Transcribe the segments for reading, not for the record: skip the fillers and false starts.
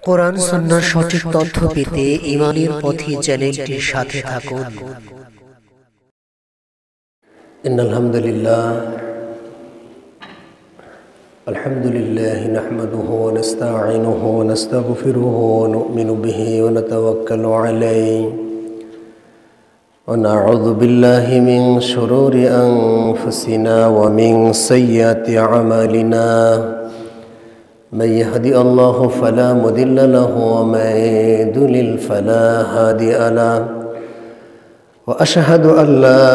কোরআন সুন্নাহর সঠিক তথ্য পেতে ঈমানের পথে চ্যানেলটির সাথে থাকুন। ইন্নাল হামদুলিল্লাহ আলহামদুলিল্লাহি নাহমাদুহু ওয়া নাস্তাঈনুহু ওয়া নাস্তাগফিরুহু ওয়া নু'মিনু বিহি ওয়া নাতাওয়াক্কালু আলাইহি ওয়া না'উযু বিল্লাহি মিন শুরুরি আনফুসিনা ওয়া মিন সাইয়্যাতি আমালিনা من يهدي الله فلا مضل له ومن يضلل فلا هادي له وأشهد أن لا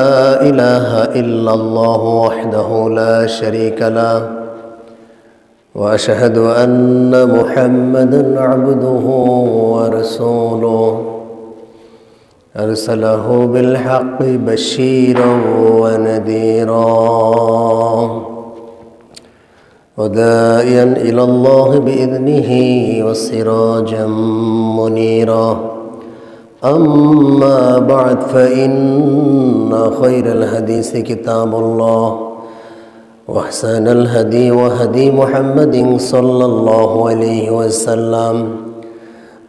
إله إلا الله وحده لا شريك له وأشهد أن محمدا عبده ورسوله أرسله بالحق بشيرا ونذيرا وداعيا إلى الله بإذنه وسراجا منيرا أما بعد فإن خير الحديث كتاب الله وأحسن الهدي وهدي محمد صلى الله عليه وسلم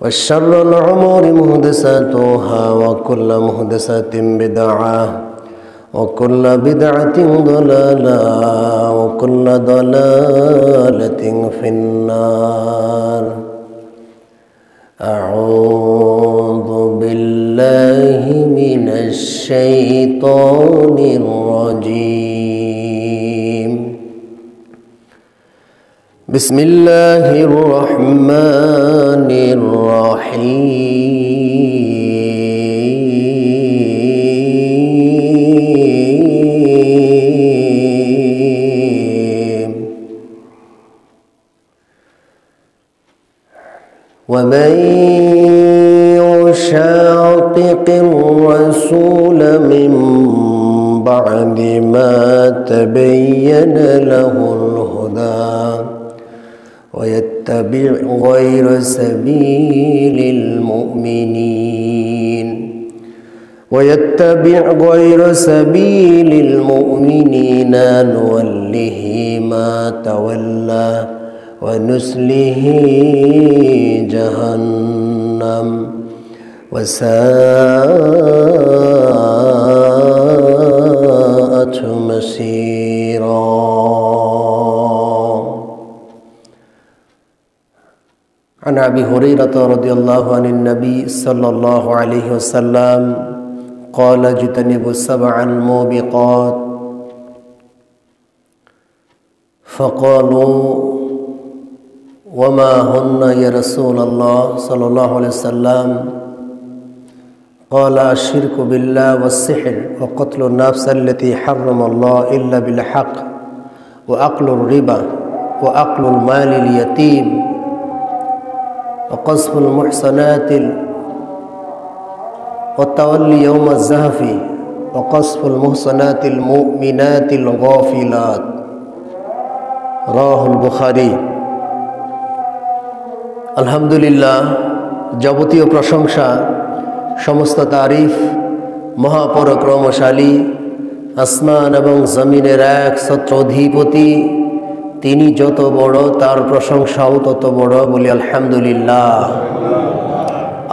وشر الأمور محدثاتها وكل محدثة بدعة وكل بدعة ضلالة وكل ضلالة في النار أعوذ بالله من الشيطان الرجيم بسم الله الرحمن الرحيم ومن يشاقق الرسول من بعد ما تبين له الهدى ويتبع غير سبيل المؤمنين نوله ما تولى ونسله جهنم وساءت مصيرا عن أبي هريرة رضي الله عن النبي صلى الله عليه وسلم قال اجتنبوا السبع الموبقات فقالوا وما هن يا رسول الله صلى الله عليه وسلم قال الشرك بالله والسحر وقتل النفس التي حرم الله إلا بالحق وأكل الربا وأكل المال اليتيم وقذف المحصنات والتولي يوم الزحف وقذف المحصنات المؤمنات الغافلات رواه البخاري। আলহামদুলিল্লাহ, যাবতীয় প্রশংসা, সমস্ত তারিফ মহাপরাক্রমশালী আসমান এবং জমিনের একছত্র অধিপতি, তিনি যত বড় তার প্রশংসাও তত বড়, বলি আলহামদুলিল্লাহ।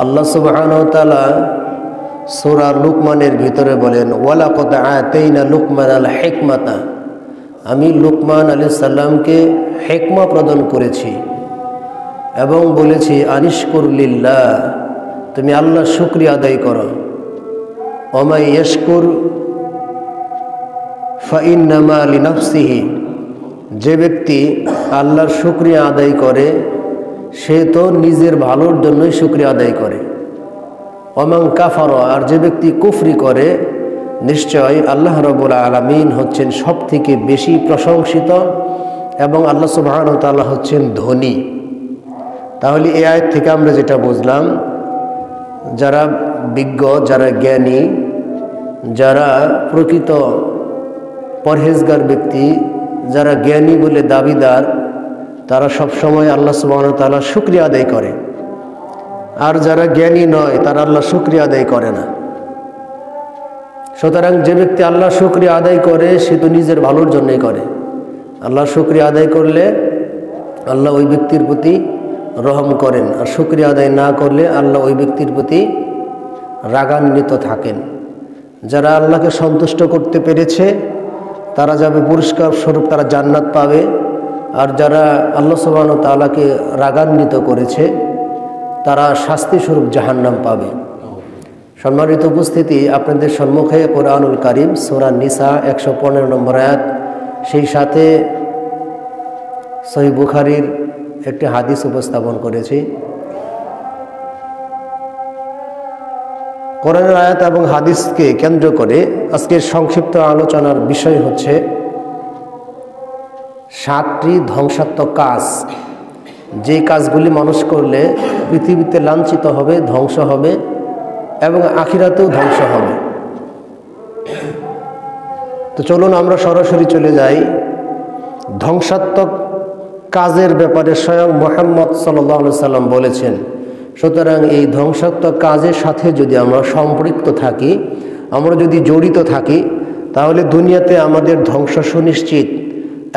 আল্লাহ সুবহানাহু ওয়া তাআলা সূরা লুকমানের ভিতরে বলেন, ওয়ালাকাদ আতাইনা লুকমানাল হিকমাতা, আমি লুকমান আলাইহিস সালামকে হিকমা প্রদান করেছি এবং বলেছি আনিশকুর লিল্লাহ, তুমি আল্লাহর শুকরিয়া আদায় করো। ওমাই ইয়াশকুর ফাইন্নামা লিনাফসিহি, যে ব্যক্তি আল্লাহর শুকরিয়া আদায় করে সে তো নিজের ভালোর জন্যই শুকরিয়া আদায় করে। ওমান কাফার, আর যে ব্যক্তি কুফরি করে নিশ্চয় আল্লাহ রাব্বুল আলামিন হচ্ছেন সব থেকে বেশি প্রশংসিত এবং আল্লাহ সুবহানাহু ওয়া তাআলা হচ্ছেন ধনী। তাহলে এই আয়াত থেকে আমরা যেটা বুঝলাম, যারা বিজ্ঞ, যারা জ্ঞানী, যারা প্রকৃত পরহেজগার ব্যক্তি, যারা জ্ঞানী বলে দাবিদার, তারা সব সময় আল্লাহ সুবহানাহু ওয়া তাআলার শুকরিয়া আদায় করে। আর যারা জ্ঞানী নয় তারা আল্লাহ শুকরিয়া আদায় করে না। সুতরাং যে ব্যক্তি আল্লাহ শুকরিয়া আদায় করে সে তো নিজের ভালোর জন্যই করে। আল্লাহ শুকরিয়া আদায় করলে আল্লাহ ওই ব্যক্তির প্রতি রহম করেন, আর শুকরিয়া আদায় না করলে আল্লাহ ওই ব্যক্তির প্রতি রাগান্বিত থাকেন। যারা আল্লাহকে সন্তুষ্ট করতে পেরেছে তারা যাবে পুরস্কার স্বরূপ, তারা জান্নাত পাবে। আর যারা আল্লাহ সুবহানাহু ওয়া তাআলাকে রাগান্বিত করেছে তারা শাস্তি স্বরূপ জাহান্নাম পাবে। সম্মানিত উপস্থিতি, আপনাদের সম্মুখে কোরআনুল কারীম সূরা নিসা 115 নম্বর আয়াত, সেই সাথে সহিহ বুখারীর একটি হাদিস উপস্থাপন করেছি। কোরআনের আয়াত এবং হাদিসকে কেন্দ্র করে আজকের সংক্ষিপ্ত আলোচনার বিষয় হচ্ছে 7টি ধ্বংসাত্মক কাজ, যে কাজগুলি মানুষ করলে পৃথিবীতে লাঞ্ছিত হবে, ধ্বংস হবে এবং আখিরাতেও ধ্বংস হবে। তো চলুন আমরা সরাসরি চলে যাই ধ্বংসাত্মক কাজের ব্যাপারে। স্বয়ং মুহাম্মদ সাল্লাল্লাহু আলাইহি সাল্লাম বলেছেন। সুতরাং এই ধ্বংসাত্মক কাজের সাথে যদি আমরা সম্পৃক্ত থাকি, আমরা যদি জড়িত থাকি, তাহলে দুনিয়াতে আমাদের ধ্বংস সুনিশ্চিত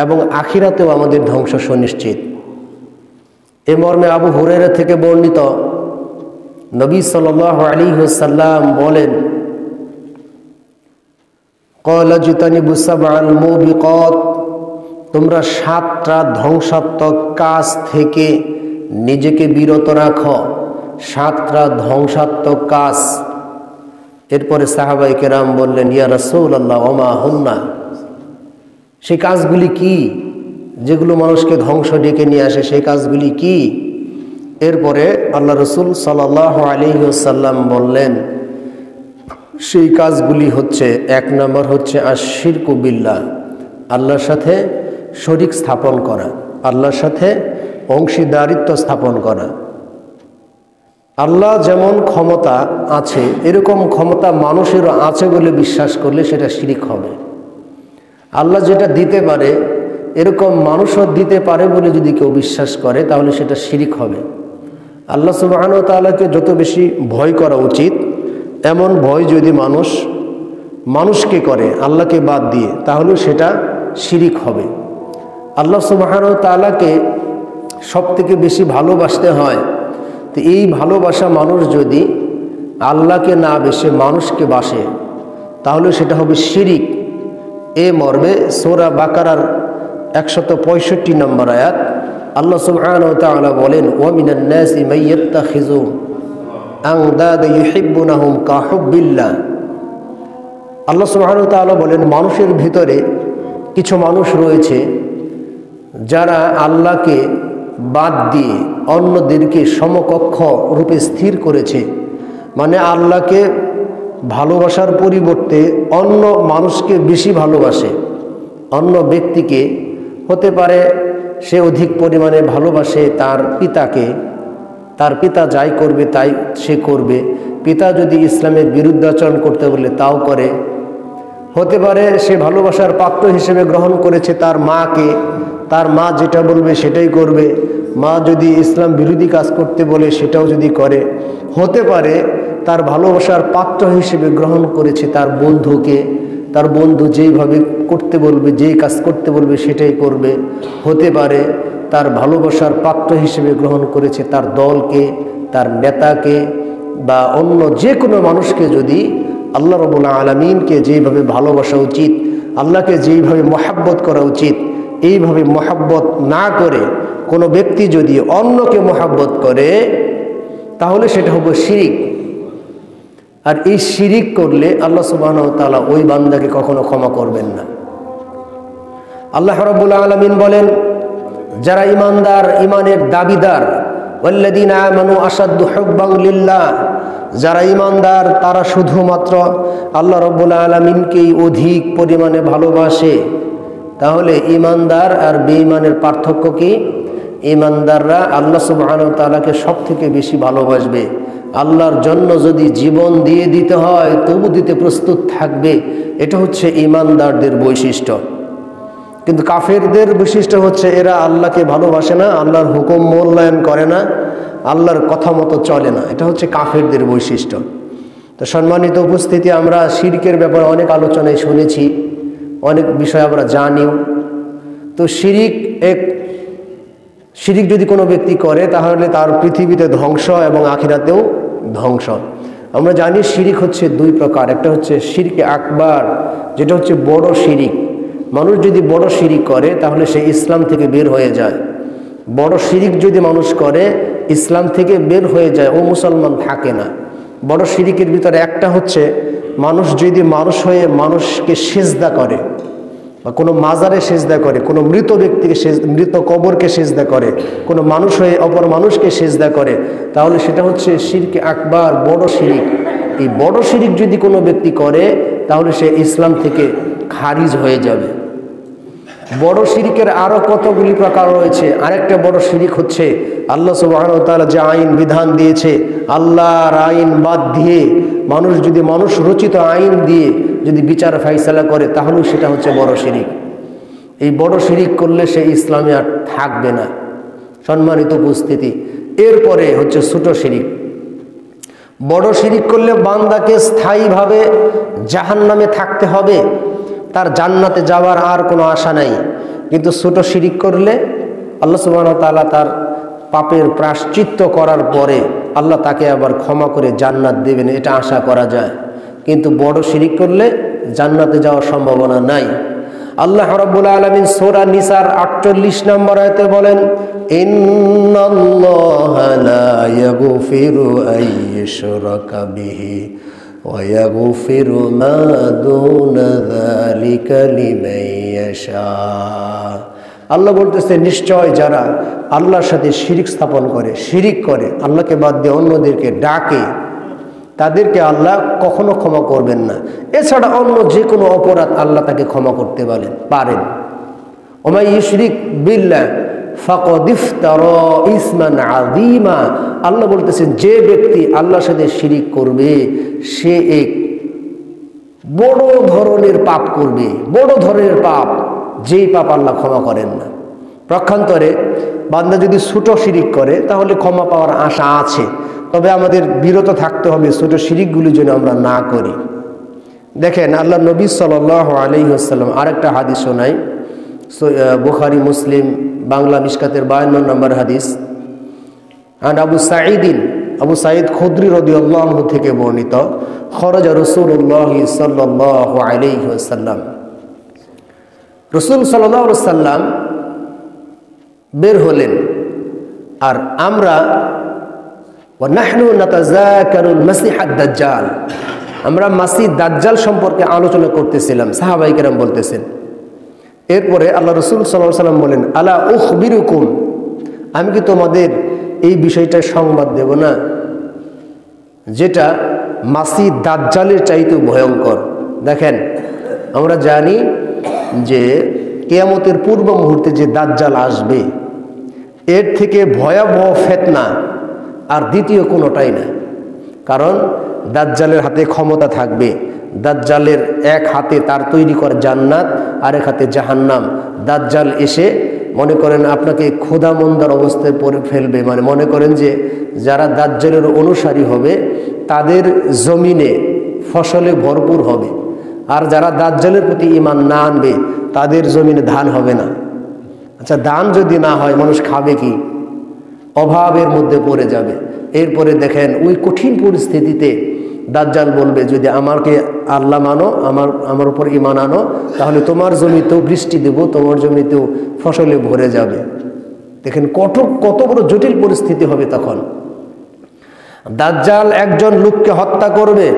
এবং আখিরাতেও আমাদের ধ্বংস সুনিশ্চিত। এ মর্মে আবু হুরায়রা থেকে বর্ণিত, নবী সাল্লাল্লাহু আলাইহি ওয়াসাল্লাম বলেন, ক্বালা জিতানিবু সাবআল মুবিকাত, তোমরা 7টা ধ্বংসাত্মক কাজ থেকে নিজেকে বিরত রাখো। 7টা ধ্বংসাত্মক কাজ। এরপরে সাহাবায়ে কেরাম বললেন, ইয়া রাসূলুল্লাহ ওয়া মা হুন্না, সেই কাজগুলি কি যেগুলো মানুষকে ধ্বংস ডেকে নিয়ে আসে, সেই কাজগুলি কি? এরপরে আল্লাহ রসুল সাল্লাল্লাহু আলাইহি ওয়াসাল্লাম বললেন, সেই কাজগুলি হচ্ছে, 1 নম্বর হচ্ছে আশ-শিরকু বিল্লাহ, আল্লাহর সাথে শরীক স্থাপন করা, আল্লাহর সাথে অংশীদারিত্ব স্থাপন করা। আল্লাহ যেমন ক্ষমতা আছে, এরকম ক্ষমতা মানুষেরও আছে বলে বিশ্বাস করলে সেটা শিরিক হবে। আল্লাহ যেটা দিতে পারে এরকম মানুষও দিতে পারে বলে যদি কেউ বিশ্বাস করে, তাহলে সেটা শিরিক হবে। আল্লাহ সুবহানাহু ওয়া তাআলাকে যত বেশি ভয় করা উচিত, এমন ভয় যদি মানুষকে করে আল্লাহকে বাদ দিয়ে, তাহলে সেটা শিরিক হবে। আল্লাহ সুবহানাহু ওয়া তাআলাকে সবথেকে বেশি ভালোবাসতে হয়। তো এই ভালোবাসা মানুষ যদি আল্লাহকে না বেশে মানুষকে বাসে, তাহলে সেটা হবে শিরিক। এ মর্মে সূরা বাকারার 165 নম্বর আয়াত আল্লাহ সুবহানাহু ওয়া তাআলা বলেন, ওয়া মিনান নাসি মান ইয়াত্তাখিযু আনদাদা ইউহিব্বুনাহুম কাহুব্বিল্লাহ। আল্লাহ সুবহানাহু ওয়া তাআলা বলেন, মানুষের ভিতরে কিছু মানুষ রয়েছে যারা আল্লাহকে বাদ দিয়ে অন্যদেরকে সমকক্ষ রূপে স্থির করেছে। মানে আল্লাহকে ভালোবাসার পরিবর্তে অন্য মানুষকে বেশি ভালোবাসে। অন্য ব্যক্তিকে, হতে পারে সে অধিক পরিমাণে ভালোবাসে তার পিতাকে, তার পিতা যাই করবে তাই সে করবে। পিতা যদি ইসলামের বিরুদ্ধাচরণ করতে বলে তাও করে। হতে পারে সে ভালোবাসার পাত্র হিসেবে গ্রহণ করেছে তার মাকে, তার মা যেটা বলবে সেটাই করবে। মা যদি ইসলাম বিরোধী কাজ করতে বলে সেটাও যদি করে। হতে পারে তার ভালোবাসার পাত্র হিসেবে গ্রহণ করেছে তার বন্ধুকে, তার বন্ধু যেইভাবে করতে বলবে, যেই কাজ করতে বলবে সেটাই করবে। হতে পারে তার ভালোবাসার পাত্র হিসেবে গ্রহণ করেছে তার দলকে, তার নেতাকে, বা অন্য যে কোনো মানুষকে। যদি আল্লাহ রাব্বুল আলামিনকে যেইভাবে ভালোবাসা উচিত, আল্লাহকে যেইভাবে মহাব্বত করা উচিত, এইভাবে মহাব্বত না করে কোনো ব্যক্তি যদি অন্যকে মহাব্বত করে, তাহলে সেটা হবে শিরিক। আর এই শিরিক করলে আল্লাহ সুবহানাহু ওয়া তাআলা ওই বান্দাকে কখনো ক্ষমা করবেন না। আল্লাহ রাব্বুল আলামিন বলেন, যারা ঈমানদার, ঈমানের দাবিদার, ওয়াল্লাযীনা আমানু আশাদ্দু হুব্বান লিল্লাহ, যারা ঈমানদার তারা শুধুমাত্র আল্লাহ রাব্বুল আলামিনকেই অধিক পরিমাণে ভালোবাসে। তাহলে ঈমানদার আর বেঈমানের পার্থক্য কি? ঈমানদাররা আল্লাহ সুবহানাহু ওয়া তাআলাকে সবথেকে বেশি ভালোবাসবে। আল্লাহর জন্য যদি জীবন দিয়ে দিতে হয় তবু দিতে প্রস্তুত থাকবে। এটা হচ্ছে ঈমানদারদের বৈশিষ্ট্য। কিন্তু কাফেরদের বৈশিষ্ট্য হচ্ছে এরা আল্লাহকে ভালোবাসে না, আল্লাহর হুকুম মূল্যায়ন করে না, আল্লাহর কথা মতো চলে না। এটা হচ্ছে কাফেরদের বৈশিষ্ট্য। তো সম্মানিত উপস্থিতি, আমরা শিরকের ব্যাপারে অনেক আলোচনায় শুনেছি, অনেক বিষয় আমরা জানিও। তো শিরিক এক শিরিক যদি কোনো ব্যক্তি করে তাহলে তার পৃথিবীতে ধ্বংস এবং আখিরাতেও ধ্বংস। আমরা জানি শিরিক হচ্ছে দুই প্রকার, একটা হচ্ছে শিরকে আকবার, যেটা হচ্ছে বড় শিরিক। মানুষ যদি বড় শিরিক করে তাহলে সে ইসলাম থেকে বের হয়ে যায়। বড় শিরিক যদি মানুষ করে ইসলাম থেকে বের হয়ে যায়, ও মুসলমান থাকে না। বড় শিরিকের ভিতরে একটা হচ্ছে মানুষ যদি মানুষ হয়ে মানুষকে সেজদা করে, বা কোনো মাজারে সেজদা করে, কোনো মৃত ব্যক্তিকে মৃত কবরকে সেজদা করে, কোনো মানুষ হয়ে অপর মানুষকে সেজদা করে, তাহলে সেটা হচ্ছে শিরকে আকবার, বড় শিরিক। এই বড় শিরিক যদি কোনো ব্যক্তি করে তাহলে সে ইসলাম থেকে খারিজ হয়ে যাবে। বড় শিরিকের আরো কতগুলি প্রকার রয়েছে। আরেকটা বড় শিরিক হচ্ছে আল্লাহ সুবহানাহু ওয়া তাআলা যে আইন বিধান দিয়েছে, আল্লাহর আইন বাদ দিয়ে মানুষ যদি মানুষ রচিত আইন দিয়ে যদি বিচার ফাইসালা করে তাহলেও সেটা হচ্ছে বড় শিরিক। এই বড় শিরিক করলে সে ইসলামে আর থাকবে না। সম্মানিত উপস্থিতি, এরপরে হচ্ছে ছোট শিরিক। বড় শিরিক করলে বান্দাকে স্থায়ীভাবে জাহান্নামে থাকতে হবে, তার জান্নাতে যাওয়ার আর কোনো আশা নাই। কিন্তু ছোট শিরিক করলে আল্লাহ সুবহানাহু ওয়া তাআলা তার পাপের প্রায়শ্চিত্ত করার পরে আল্লাহ তাকে আবার ক্ষমা করে জান্নাত দেবেন, এটা আশা করা যায়। কিন্তু বড় শিরিক করলে জান্নাতে যাওয়ার সম্ভাবনা নাই। আল্লাহ রাব্বুল আলামিন সূরা নিসার 48 নম্বর আয়াতে বলেন, ইন্নাল্লাহা লা ইয়াগফিরু আইয়ুশরাকা বিহি ওয়া ইয়াগফিরু মা দুনা যালিকা লিমান ইয়াশা। আল্লাহ বলতেছে, নিশ্চয় যারা আল্লাহর সাথে শিরিক স্থাপন করে, শিরিক করে, আল্লাহকে বাদ দিয়ে অন্যদেরকে ডাকে, তাদেরকে আল্লাহ কখনো ক্ষমা করবেন না। এছাড়া অন্য যে কোনো অপরাধ আল্লাহ তাকে ক্ষমা করতে পারেন। ওমাই ইশরিক বিল্লাহ ফাকাদ ইফতারা ইসমান আযীমা। আল্লাহ বলতেছেন, যে ব্যক্তি আল্লাহর সাথে শিরিক করবে সে এক বড় ধরনের পাপ করবে, বড় ধরনের পাপ, যেই পাপ আল্লাহ ক্ষমা করেন না। পক্ষান্তরে বান্দা যদি ছোট শিরিক করে তাহলে ক্ষমা পাওয়ার আশা আছে, তবে আমাদের বিরত থাকতে হবে ছোট শিরিকগুলি যেন আমরা না করি। দেখেন আল্লাহ নবী সাল্লাল্লাহু আলাইহি ওয়াসাল্লাম আরেকটা হাদিস শোনায়, বুখারী মুসলিম বাংলা মিশকাতের 52 নম্বর হাদিস। আন আবু সাঈদ খুদরি রাদিয়াল্লাহু আনহু থেকে বর্ণিত, খরাজা রাসূলুল্লাহ সাল্লাল্লাহু আলাইহি ওয়াসাল্লাম, রাসূল সাল্লাল্লাহু আলাইহি ওয়াসাল্লাম বের হলেন, আর আমরা আমরা মাসিহ দাজ্জাল সম্পর্কে আলোচনা করতেছিলাম, সাহাবায়ে কেরাম বলতেছেন। এরপরে আল্লাহ রাসূল সাল্লাল্লাহু আলাইহি ওয়াসাল্লাম বলেন, আলা উখবিরুকুম, আমি কি তোমাদের এই বিষয়টা সংবাদ দেব না যেটা মাসিহ দাজ্জালের চাইতেও ভয়ঙ্কর। দেখেন আমরা জানি যে কিয়ামতের পূর্ব মুহূর্তে যে দাজ্জাল আসবে, এর থেকে ভয়াবহ ফিতনা আর দ্বিতীয় কোনোটাই না। কারণ দাজ্জালের হাতে ক্ষমতা থাকবে, দাজ্জালের এক হাতে তার তৈরি করা জান্নাত, আরেক হাতে জাহান্নাম। দাজ্জাল এসে মনে করেন আপনাকে ক্ষুধামন্দার অবস্থায় পড়ে ফেলবে, মানে মনে করেন যে যারা দাজ্জালের অনুসারী হবে তাদের জমিনে ফসলে ভরপুর হবে, আর যারা দাজ্জালের প্রতি ঈমান না আনবে তাদের জমিনে ধান হবে না। আচ্ছা, ধান যদি না হয় মানুষ খাবে কি? অভাবের মধ্যে পড়ে যাবে। এরপরে দেখেন ওই কঠিন পরিস্থিতিতে দাজ্জাল বলবে, যদি আমাকে আল্লাহ মানো, আমার উপর ঈমান আনো, তাহলে তোমার জমিতেও বৃষ্টি দেব, তোমার জমিতেও ফসলে ভরে যাবে। দেখেন কত বড় জটিল পরিস্থিতি হবে তখন। দাজ্জাল একজন লোককে হত্যা করবে,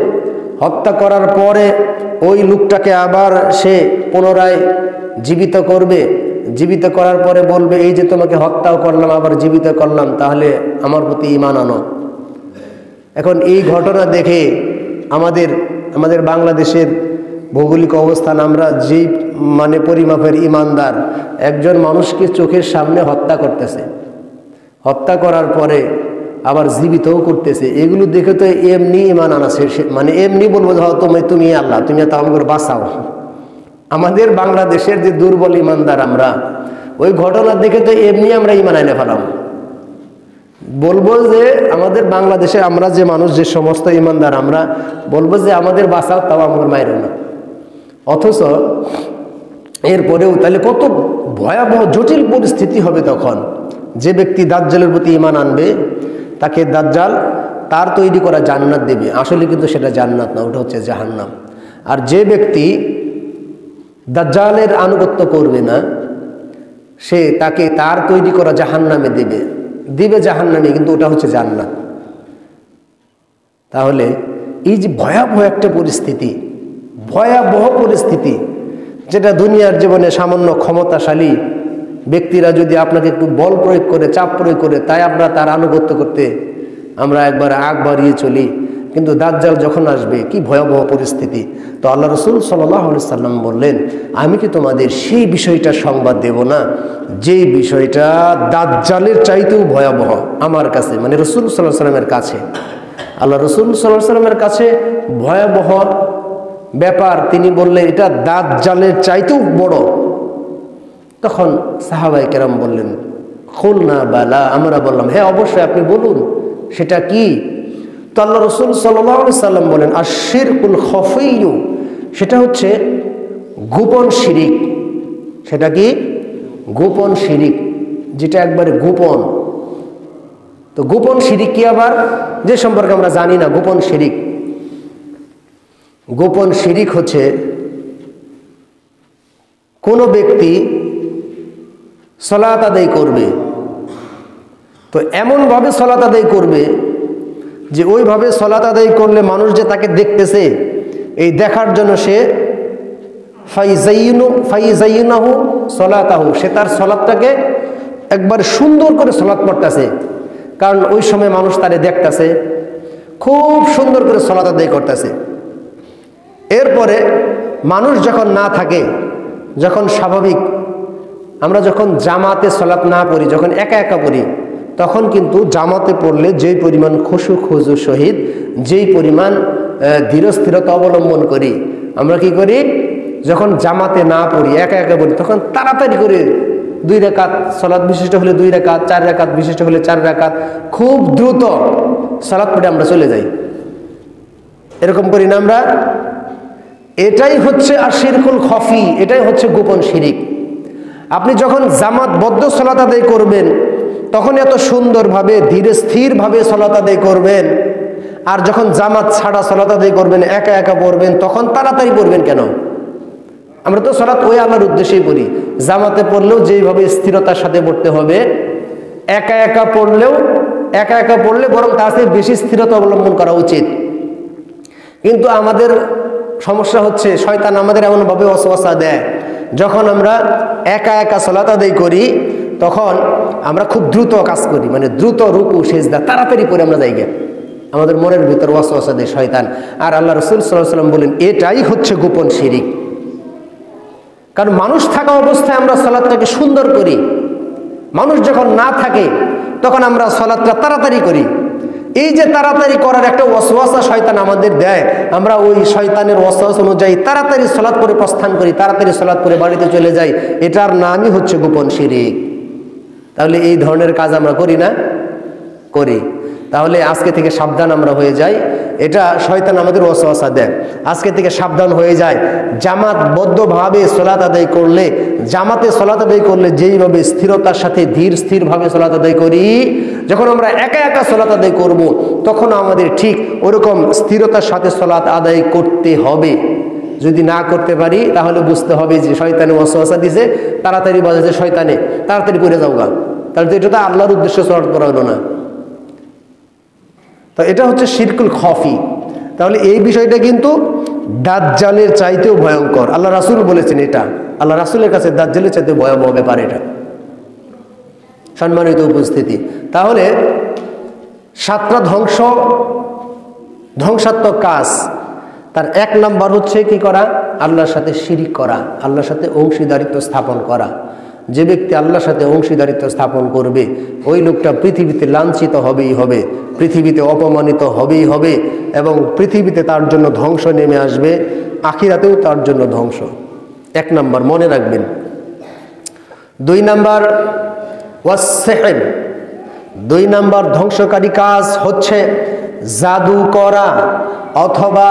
হত্যা করার পরে ওই লোকটাকে আবার সে পুনরায় জীবিত করবে, জীবিত করার পরে বলবে, এই যে তোমাকে হত্যাও করলাম আবার জীবিত করলাম, তাহলে আমার প্রতি ঈমান আনো। এখন এই ঘটনা দেখে আমাদের বাংলাদেশের ভৌগোলিক অবস্থান, আমরা যেই মানে পরিমাপের ঈমানদার, একজন মানুষকে চোখের সামনে হত্যা করতেছে, হত্যা করার পরে আবার জীবিতও করতেছে, এগুলো দেখে তো এমনি ঈমান আনা, মানে এমনি বলবো তুমি আল্লাহ, তুমি তো আমাকে বাঁচাও। আমাদের বাংলাদেশের যে দুর্বল ঈমানদার আমরা, ওই ঘটনা দেখে তো এমনি আমরা ঈমান আনে ফেলাম। বলবো যে আমাদের বাংলাদেশে আমরা যে মানুষ, যে সমস্ত ঈমানদার, আমরা বলবো যে আমাদের বাঁচাও, তাও আমার মায়ের না। অথচ এরপরেও তাহলে কত ভয়াবহ জটিল পরিস্থিতি হবে তখন। যে ব্যক্তি দাজ্জালের প্রতি ঈমান আনবে তাকে দাজ্জাল তার তৈরি করা জান্নাত দেবে, আসলে কিন্তু সেটা জান্নাত না, ওটা হচ্ছে জাহান্নাম। আর যে ব্যক্তি দাজ্জালের আনুগত্য করবে না সে তাকে তার তৈরি করা জাহান্নামে দিবে জাহান্নামে, কিন্তু ওটা হচ্ছে জান্নাত। তাহলে এই যে ভয়াবহ একটা পরিস্থিতি, ভয়াবহ পরিস্থিতি, যেটা দুনিয়ার জীবনে সামান্য ক্ষমতাশালী ব্যক্তিরা যদি আপনাকে একটু বল প্রয়োগ করে, চাপ প্রয়োগ করে, তাই আমরা তার আনুগত্য করতে আমরা একবার আগ বাড়িয়ে চলি, কিন্তু দাজ্জাল যখন আসবে কি ভয়াবহ পরিস্থিতি। তো আল্লাহ রসুল সাল্লাল্লাহু আলাইহি সাল্লাম বললেন, আমি কি তোমাদের সেই বিষয়টা সংবাদ দেব না যেই বিষয়টা দাজ্জালের চাইতেও ভয়াবহ আমার কাছে, মানে রসুল সাল্লাল্লাহু আলাইহি সাল্লামের কাছে। আল্লাহ রসুল সাল্লাল্লাহু আলাইহি সাল্লামের কাছে ভয়াবহ ব্যাপার, তিনি বললেন এটা দাজ্জালের চাইতেও বড়। তখন সাহাবায়ে কেরাম বললেন, খুলনা বালা, আমরা বললাম হ্যাঁ অবশ্যই আপনি বলুন সেটা কি। তো আল্লাহ রসুল সাল্লাল্লাহু আলাইহি সাল্লাম বলেন, আশ-শিরকুল খাফিয়্যু, সেটা হচ্ছে গোপন শিরিক। সেটা কি? গোপন শিরিক, যেটা একবারে গোপন। তো গোপন শিরিক কি আবার, যে সম্পর্কে আমরা জানি না। গোপন শিরিক, গোপন শিরিক হচ্ছে কোনো ব্যক্তি সালাত আদায় করবে, তো এমনভাবে সালাত আদায় করবে যে ওইভাবে সালাত আদায় করলে মানুষ যে তাকে দেখতেছে, এই দেখার জন্য সে ফাইজাইয়ুনাহু সালাতাহু, সে তার সালাতটাকে একবার সুন্দর করে সালাত পড়তেছে, কারণ ওই সময় মানুষ তারে দেখতেছে, খুব সুন্দর করে সালাত আদায় করতেছে। এরপরে মানুষ যখন না থাকে, যখন স্বাভাবিক আমরা যখন জামাতে সালাত না পড়ি, যখন একা একা পড়ি, তখন কিন্তু জামাতে পড়লে যেই পরিমাণ খুশু খুজু সহিত, যেই পরিমাণ ধীরস্থিরতা অবলম্বন করি, আমরা কি করি যখন জামাতে না পড়ি, একা একা পড়ি, তখন তাড়াতাড়ি করে 2 রাকাত, সালাত বিশিষ্ট হলে 2 রাকাত, 4 রাকাত বিশিষ্ট হলে 4 রাকাত, খুব দ্রুত সালাত পড়ে আমরা চলে যাই। এরকম করি না আমরা? এটাই হচ্ছে আশ-শিরকুল খাফি, এটাই হচ্ছে গোপন শিরিক। আপনি যখন জামাতবদ্ধ সালাত আদায় করবেন তখন এত সুন্দরভাবে ধীরে স্থিরভাবে সালাত আদায় করবেন, আর যখন জামাত ছাড়া সালাত আদায় করবেন, একা একা পড়বেন, তখন তাড়াতাড়ি পড়বেন কেন? আমরা তো সালাত ওই আল্লাহর উদ্দেশ্যেই পড়ি। জামাতে পড়লেও যেইভাবে স্থিরতার সাথে পড়তে হবে, একা একা পড়লে বরং তার চেয়ে বেশি স্থিরতা অবলম্বন করা উচিত। কিন্তু আমাদের সমস্যা হচ্ছে শয়তান আমাদের এমনভাবে ওয়াসওয়াসা দেয়, যখন আমরা একা একা সালাত আদায় করি তখন আমরা খুব দ্রুত কাজ করি, মানে দ্রুত রুকু সিজদা তাড়াতাড়ি পড়ে আমরা যাই, আমাদের মনের ভিতর ওয়াসওয়াসা দেয় শয়তান। আর আল্লাহ রাসূল সাল্লাল্লাহু আলাইহি ওয়াসাল্লাম বলেন এটাই হচ্ছে গোপন শিরিক। কারণ মানুষ থাকা অবস্থায় আমরা সালাতটাকে সুন্দর করি, মানুষ যখন না থাকে তখন আমরা সালাতটা তাড়াতাড়ি করি। এই যে তাড়াতাড়ি করার একটা ওয়াসওয়াসা শয়তান আমাদের দেয়, আমরা ওই শয়তানের ওয়াসওয়াসা অনুযায়ী তাড়াতাড়ি সালাত করে প্রস্থান করি, তাড়াতাড়ি সালাত করে বাড়িতে চলে যাই, এটার নামই হচ্ছে গোপন শিরিক। তাহলে এই ধরনের কাজ আমরা করি না? করি। তাহলে আজকে থেকে সাবধান আমরা হয়ে যাই, এটা শয়তান আমাদের ওয়াসওয়াসা দেয়। আজকে থেকে সাবধান হয়ে যায়, জামাতবদ্ধভাবে সালাত আদায় করলে, জামাতে সালাত আদায় করলে যেইভাবে স্থিরতার সাথে স্থিরভাবে সালাত আদায় করি, যখন আমরা একা একা সালাত আদায় করব তখন আমাদের ঠিক ওরকম স্থিরতার সাথে সালাত আদায় করতে হবে। যদি না করতে পারি তাহলে বুঝতে হবে যে শয়তানে ওয়াসওয়াসা দিছে, তাড়াতাড়ি বাজাচ্ছে শয়তানে, তাড়াতাড়ি করে যাওগা, তাহলে তো এটা তো আল্লাহর উদ্দেশ্য সালাত করা হলো না। তো এটা হচ্ছে শিরকুল খাফি। তাহলে এই বিষয়টা কিন্তু দাজ্জালের চাইতেও ভয়ঙ্কর। আল্লাহ রাসূল বলেছেন এটা, আল্লাহ রাসূলের কাছে দাজ্জালের চাইতে ভয়াবহ ব্যাপার এটা। সম্মানিত উপস্থিতি, তাহলে 7টা ধ্বংসাত্মক কাজ, তার 1 নাম্বার হচ্ছে কি করা? আল্লাহর সাথে শিরিক করা, আল্লাহর সাথে অংশীদারিত্ব স্থাপন করা। যে ব্যক্তি আল্লাহর সাথে অংশীদারিত্ব স্থাপন করবে ওই লোকটা পৃথিবীতে লাঞ্ছিত হবেই হবে, পৃথিবীতে অপমানিত হবেই হবে, এবং পৃথিবীতে তার জন্য ধ্বংস নেমে আসবে, আখিরাতেও তার জন্য ধ্বংস। 1 নাম্বার মনে রাখবেন। 2 নাম্বার ওয়াস-সিহর, 2 নাম্বার ধ্বংসকারী কাজ হচ্ছে জাদু করা অথবা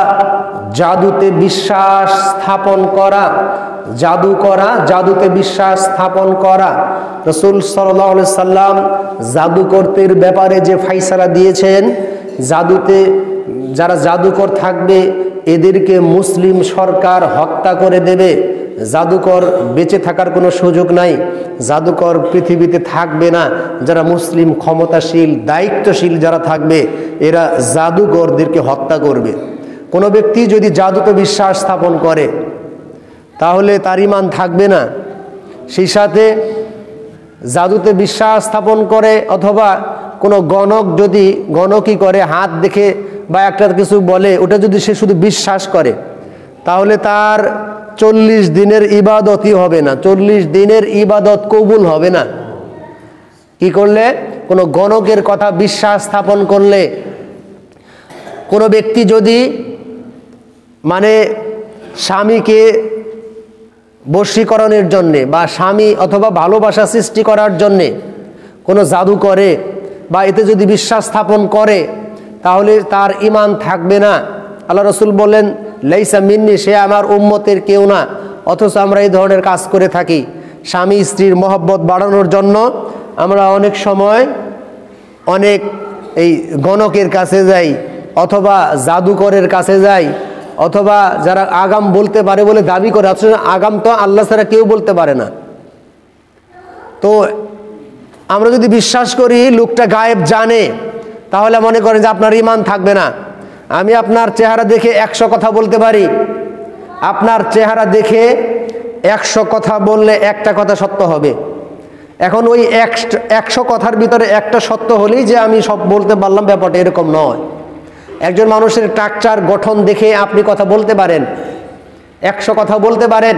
জাদুতে বিশ্বাস স্থাপন করা। জাদু করা, জাদুতে বিশ্বাস স্থাপন করা, রাসূল সাল্লাল্লাহু আলাইহি সাল্লাম জাদুকরদের ব্যাপারে যে ফায়সালা দিয়েছেন, জাদুতে যারা জাদুকর থাকবে এদেরকে মুসলিম সরকার হত্যা করে দেবে, জাদুকর বেঁচে থাকার কোনো সুযোগ নাই, জাদুকর পৃথিবীতে থাকবে না। যারা মুসলিম ক্ষমতাশীল দায়িত্বশীল যারা থাকবে এরা জাদুকরদেরকে হত্যা করবে। কোনো ব্যক্তি যদি জাদুতে বিশ্বাস স্থাপন করে তাহলে তার ঈমান থাকবে না। সেই সাথে জাদুতে বিশ্বাস স্থাপন করে অথবা কোনো গণক যদি গণকি করে, হাত দেখে বা একটা কিছু বলে, ওটা যদি সে শুধু বিশ্বাস করে তাহলে তার 40 দিনের ইবাদতই হবে না, 40 দিনের ইবাদত কবুল হবে না। কি করলে? কোনো গণকের কথা বিশ্বাস স্থাপন করলে। কোনো ব্যক্তি যদি মানে স্বামীকে বশীকরণের জন্যে বা স্বামী অথবা ভালোবাসা সৃষ্টি করার জন্যে কোনো জাদু করে বা এতে যদি বিশ্বাস স্থাপন করে তাহলে তার ঈমান থাকবে না। আল্লাহ রাসূল বলেন, লাইসা মিন্নি, সে আমার উম্মতের কেউ না। অথচ আমরা এই ধরনের কাজ করে থাকি। স্বামী স্ত্রীর মহব্বত বাড়ানোর জন্য আমরা অনেক সময় অনেক এই গণকের কাছে যাই অথবা জাদুকরের কাছে যাই, অথবা যারা আগাম বলতে পারে বলে দাবি করে, অথচ আগাম তো আল্লাহ ছাড়া কেউ বলতে পারে না। তো আমরা যদি বিশ্বাস করি লোকটা গায়েব জানে, তাহলে মনে করেন যে আপনার ঈমান থাকবে না। আমি আপনার চেহারা দেখে 100 কথা বলতে পারি, আপনার চেহারা দেখে 100 কথা বললে একটা কথা সত্য হবে। এখন ওই 100 কথার ভিতরে একটা সত্য হলেই যে আমি সব বলতে পারলাম, ব্যাপারটা এরকম নয়। একজন মানুষের স্ট্রাকচার গঠন দেখে আপনি কথা বলতে পারেন, 100 কথা বলতে পারেন।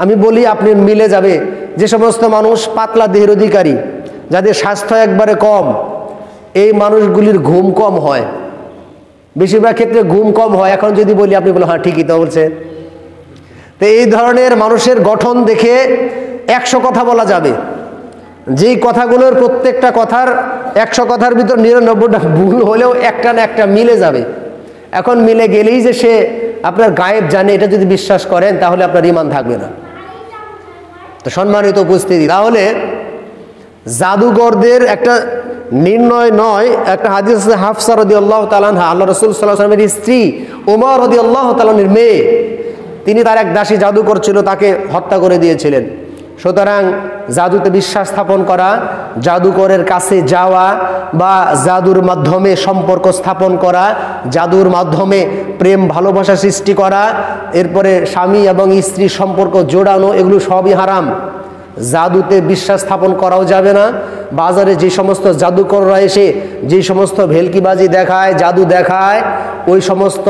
আমি বলি আপনি মিলে যাবে। যে সমস্ত মানুষ পাতলা দেহের অধিকারী, যাদের স্বাস্থ্য একবারে কম, এই মানুষগুলির ঘুম কম হয়, বেশিরভাগ ক্ষেত্রে ঘুম কম হয়। এখন যদি বলি আপনি বলে হ্যাঁ ঠিকই তো বলছে। তো এই ধরনের মানুষের গঠন দেখে 100 কথা বলা যাবে, যেই কথাগুলোর প্রত্যেকটা কথার 100 কথার ভিতর 99টা ভুল হলেও একটা না একটা মিলে যাবে। এখন মিলে গেলেই যে সে আপনার গায়েব জানে, এটা যদি বিশ্বাস করেন তাহলে আপনার ঈমান থাকবে না। তো সম্মানিত উপস্থিতি, তাহলে জাদুঘরদের একটা নির্ণয় নয়। একটা হাদিস আছে, হাফসা রাদিয়াল্লাহু তাআলা আনহা, আল্লাহ রাসূল সাল্লাল্লাহু আলাইহি ওয়াসাল্লামের স্ত্রী, ওমর রাদিয়াল্লাহু তাআলার মেয়ে, তিনি তার এক দাসী জাদুকর ছিল, তাকে হত্যা করে দিয়েছিলেন। সুতরাং জাদুতে বিশ্বাস স্থাপন করা, জাদুকরের কাছে যাওয়া বা জাদুর মাধ্যমে সম্পর্ক স্থাপন করা, জাদুর মাধ্যমে প্রেম ভালোবাসা সৃষ্টি করা, এরপরে স্বামী এবং স্ত্রীর সম্পর্ক জোড়ানো, এগুলো সবই হারাম। জাদুতে বিশ্বাস স্থাপন করাও যাবে না। বাজারে যে সমস্ত জাদুকররা এসে যে সমস্ত ভেলকিবাজি দেখায়, জাদু দেখায়, ওই সমস্ত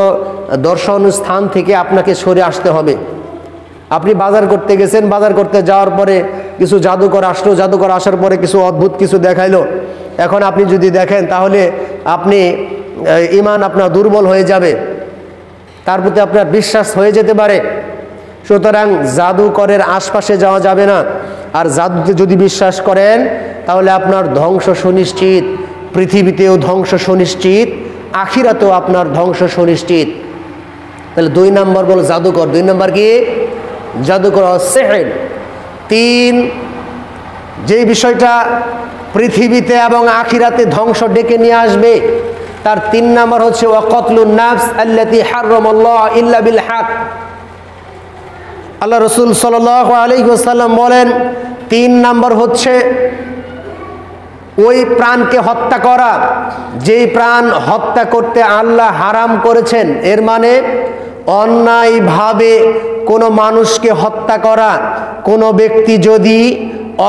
দর্শন স্থান থেকে আপনাকে সরে আসতে হবে। আপনি বাজার করতে গেছেন, বাজার করতে যাওয়ার পরে কিছু জাদুকর আসলো, জাদুকর আসার পরে কিছু অদ্ভুত কিছু দেখাইলো। এখন আপনি যদি দেখেন তাহলে আপনি ঈমান আপনার দুর্বল হয়ে যাবে, তার প্রতি আপনার বিশ্বাস হয়ে যেতে পারে। সুতরাং জাদুকরের আশপাশে যাওয়া যাবে না। আর জাদুতে যদি বিশ্বাস করেন তাহলে আপনার ধ্বংস সুনিশ্চিত, পৃথিবীতেও ধ্বংস সুনিশ্চিত, আখিরাতেও আপনার ধ্বংস সুনিশ্চিত। তাহলে 2 নম্বর বল জাদুকর। 2 নম্বর কি? জাদুকর সিহর। 3, যে বিষয়টা পৃথিবীতে এবং আখিরাতে ধ্বংস ডেকে নিয়ে আসবে, তার 3 নম্বর হচ্ছে ওয়া কতলুন নাফস আল্লাতী হারামাল্লাহু ইল্লা বিল হক। আল্লাহ রাসূল সাল্লাল্লাহু আলাইহি ওয়াসাল্লাম বলেন 3 নম্বর হচ্ছে ওই প্রাণকে হত্যা করা যেই প্রাণ হত্যা করতে আল্লাহ হারাম করেছেন। এর মানে অন্যায়ভাবে কোনো মানুষকে হত্যা করা। কোনো ব্যক্তি যদি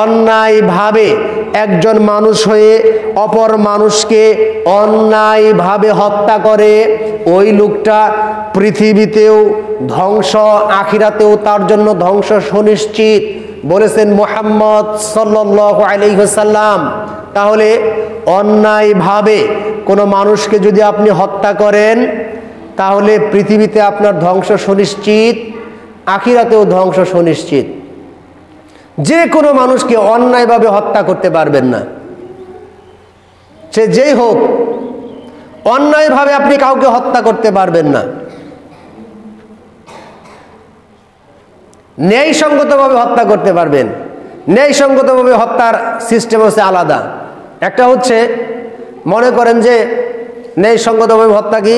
অন্যায়ভাবে একজন মানুষ হয়ে অপর মানুষকে অন্যায়ভাবে হত্যা করে, ওই লোকটা পৃথিবীতেও ধ্বংস, আখিরাতেও তার জন্য ধ্বংস সুনিশ্চিত, বলেছেন মুহাম্মদ সাল্লাল্লাহু আলাইহি ওয়াসাল্লাম। তাহলে অন্যায়ভাবে কোনো মানুষকে যদি আপনি হত্যা করেন তাহলে পৃথিবীতে আপনার ধ্বংস সুনিশ্চিত, আখিরাতেও ধ্বংস সুনিশ্চিত। যে কোনো মানুষকে অন্যায়ভাবে হত্যা করতে পারবেন না, সে যেই হোক, অন্যায়ভাবে আপনি কাউকে হত্যা করতে পারবেন না। ন্যায়সঙ্গতভাবে হত্যা করতে পারবেন, ন্যায়সঙ্গতভাবে হত্যার সিস্টেম হচ্ছে আলাদা। একটা হচ্ছে মনে করেন যে ন্যায়সঙ্গতভাবে হত্যা কি,